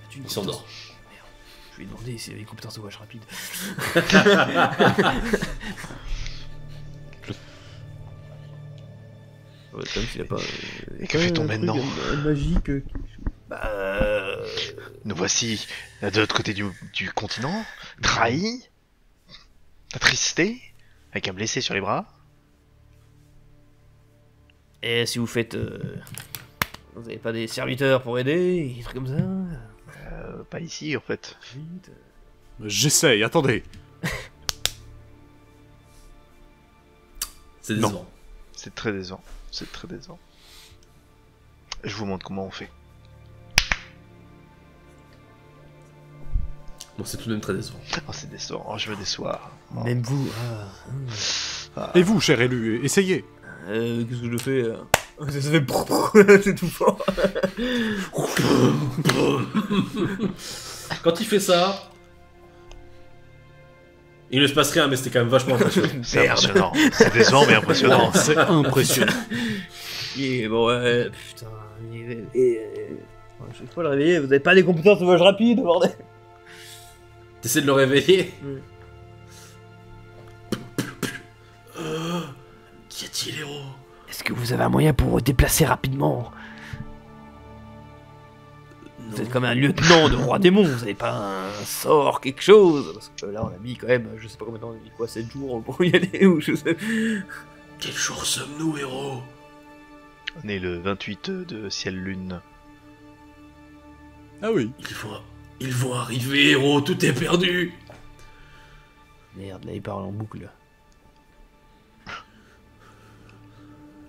As-tu une Il s'endort. Merde. Je lui ai demandé s'il avait une compétence de wash rapide. Ouais, comme s'il a pas. Et que fait-on maintenant? Magique. Bah. Nous voici de l'autre côté du continent, trahis, attristés, avec un blessé sur les bras. Et si vous faites. Vous avez pas des serviteurs pour aider? Des trucs comme ça? Pas ici en fait. Vite. J'essaye, attendez. C'est Non. décevant. C'est très décevant. C'est très décevant. Je vous montre comment on fait. Bon, c'est tout de même très décevant. Oh, c'est décevant. Oh, je me déçois. Oh. Même vous. Ah. Et vous, cher élu, essayez. Qu'est-ce que je fais ça fait. C'est tout fort. Quand il fait ça, il ne se passe rien, mais c'était quand même vachement impressionnant. C'est impressionnant. C'est décevant mais impressionnant. Non, c'est impressionnant. Et bon, ouais, putain. Je sais pas le réveiller, vous avez pas les compétences de wash rapide, bordel. T'essaies de le réveiller. Qu'y a-t-il, héros? Est-ce que vous avez un moyen pour vous déplacer rapidement? Vous êtes comme un lieutenant de roi démon, vous avez pas un sort, quelque chose? Parce que là, on a mis quand même, je sais pas combien de temps, on a mis quoi, 7 jours pour y aller, ou je sais. Quel jour sommes-nous, héros? On est le 28 de ciel-lune. Ah oui. Ils vont arriver, héros, tout est perdu. Merde, là, il parle en boucle.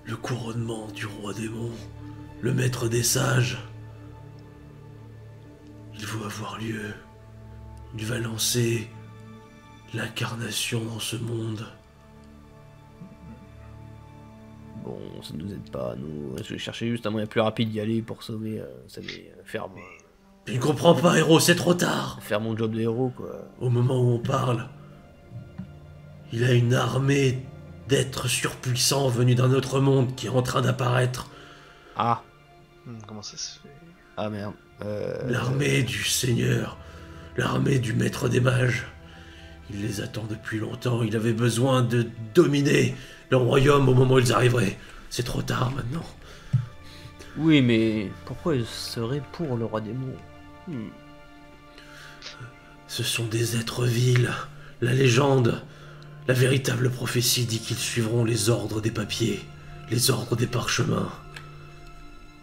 Le couronnement du roi démon, le maître des sages. Il va avoir lieu. Il va lancer l'incarnation dans ce monde. bon, ça nous aide pas, nous. Je cherchais juste un moyen plus rapide d'y aller pour sauver, Je ne comprends pas, héros, c'est trop tard. faire mon job de héros, quoi. Au moment où on parle, il a une armée d'êtres surpuissants venus d'un autre monde qui est en train d'apparaître. Ah, Comment ça se fait? ah merde. L'armée du Seigneur, l'armée du Maître des Mages. Il les attend depuis longtemps, il avait besoin de dominer le royaume au moment où ils arriveraient. C'est trop tard maintenant. Oui, mais pourquoi il serait pour le roi des mots? Ce sont des êtres vils. La légende, la véritable prophétie dit qu'ils suivront les ordres des papiers, les ordres des parchemins.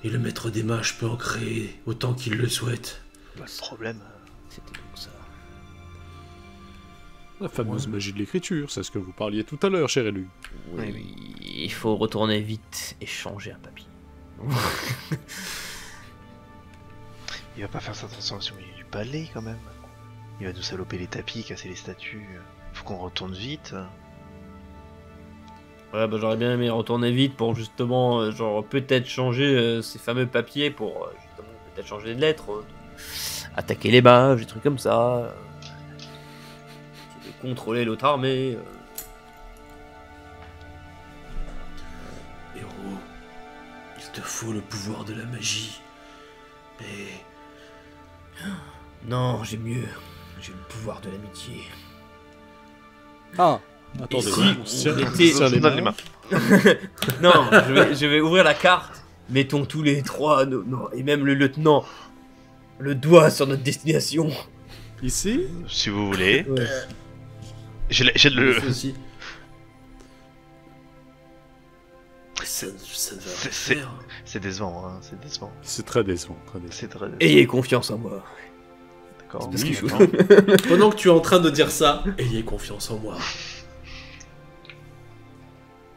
Et le Maître des Mages peut en créer autant qu'il le souhaite. Le problème. C'était donc ça. La fameuse magie de l'écriture, c'est ce que vous parliez tout à l'heure, cher élu. Oui, il faut retourner vite et changer un papier. Il va pas faire sa transformation au milieu du palais quand même. Il va nous saloper les tapis, casser les statues. Faut qu'on retourne vite. Ouais, bah j'aurais bien aimé retourner vite pour justement, genre, peut-être changer ces fameux papiers pour justement peut-être changer de lettres, attaquer les mages, des trucs comme ça, essayer de contrôler l'autre armée. Héros, il te faut le pouvoir de la magie. Mais Non, j'ai mieux. J'ai le pouvoir de l'amitié. Ah, attendez, si on se tient- on on se était- tient les On donne les mains. mains. Non, je vais ouvrir la carte. Mettons tous les trois, non, et même le lieutenant, le doigt sur notre destination. Ici? Si vous voulez. Ouais. J'ai le. aussi. Ça ne va pas C'est- faire. C'est décevant, hein. C'est décevant. C'est très décevant, très décevant. C'est très décevant. Ayez confiance en moi. D'accord. parce qu'il faut. d'accord. Pendant que tu es en train de dire ça, ayez confiance en moi.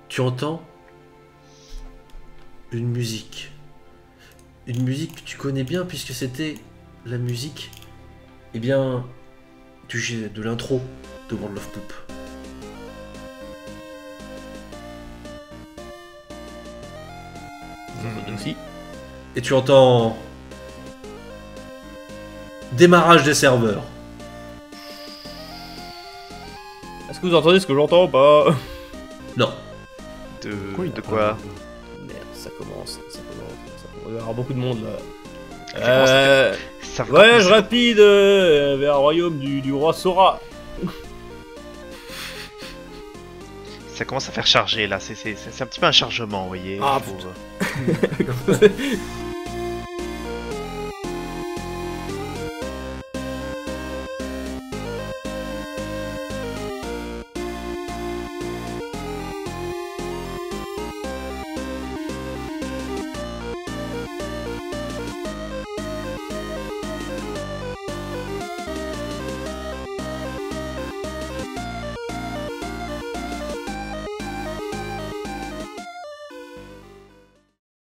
Tu entends une musique. Une musique que tu connais bien puisque c'était la musique, eh bien, de l'intro de World of Poop. Aussi. Et tu entends démarrage des serveurs. Est-ce que vous entendez ce que j'entends ou pas? Non. De Pourquoi il de a quoi pas- Merde, ça commence. Il va y avoir beaucoup de monde là. commence à Ça va Voyage commencer. rapide vers le royaume du roi Sora. Ça commence à faire charger là. C'est un petit peu un chargement, vous voyez. Ah, Faut-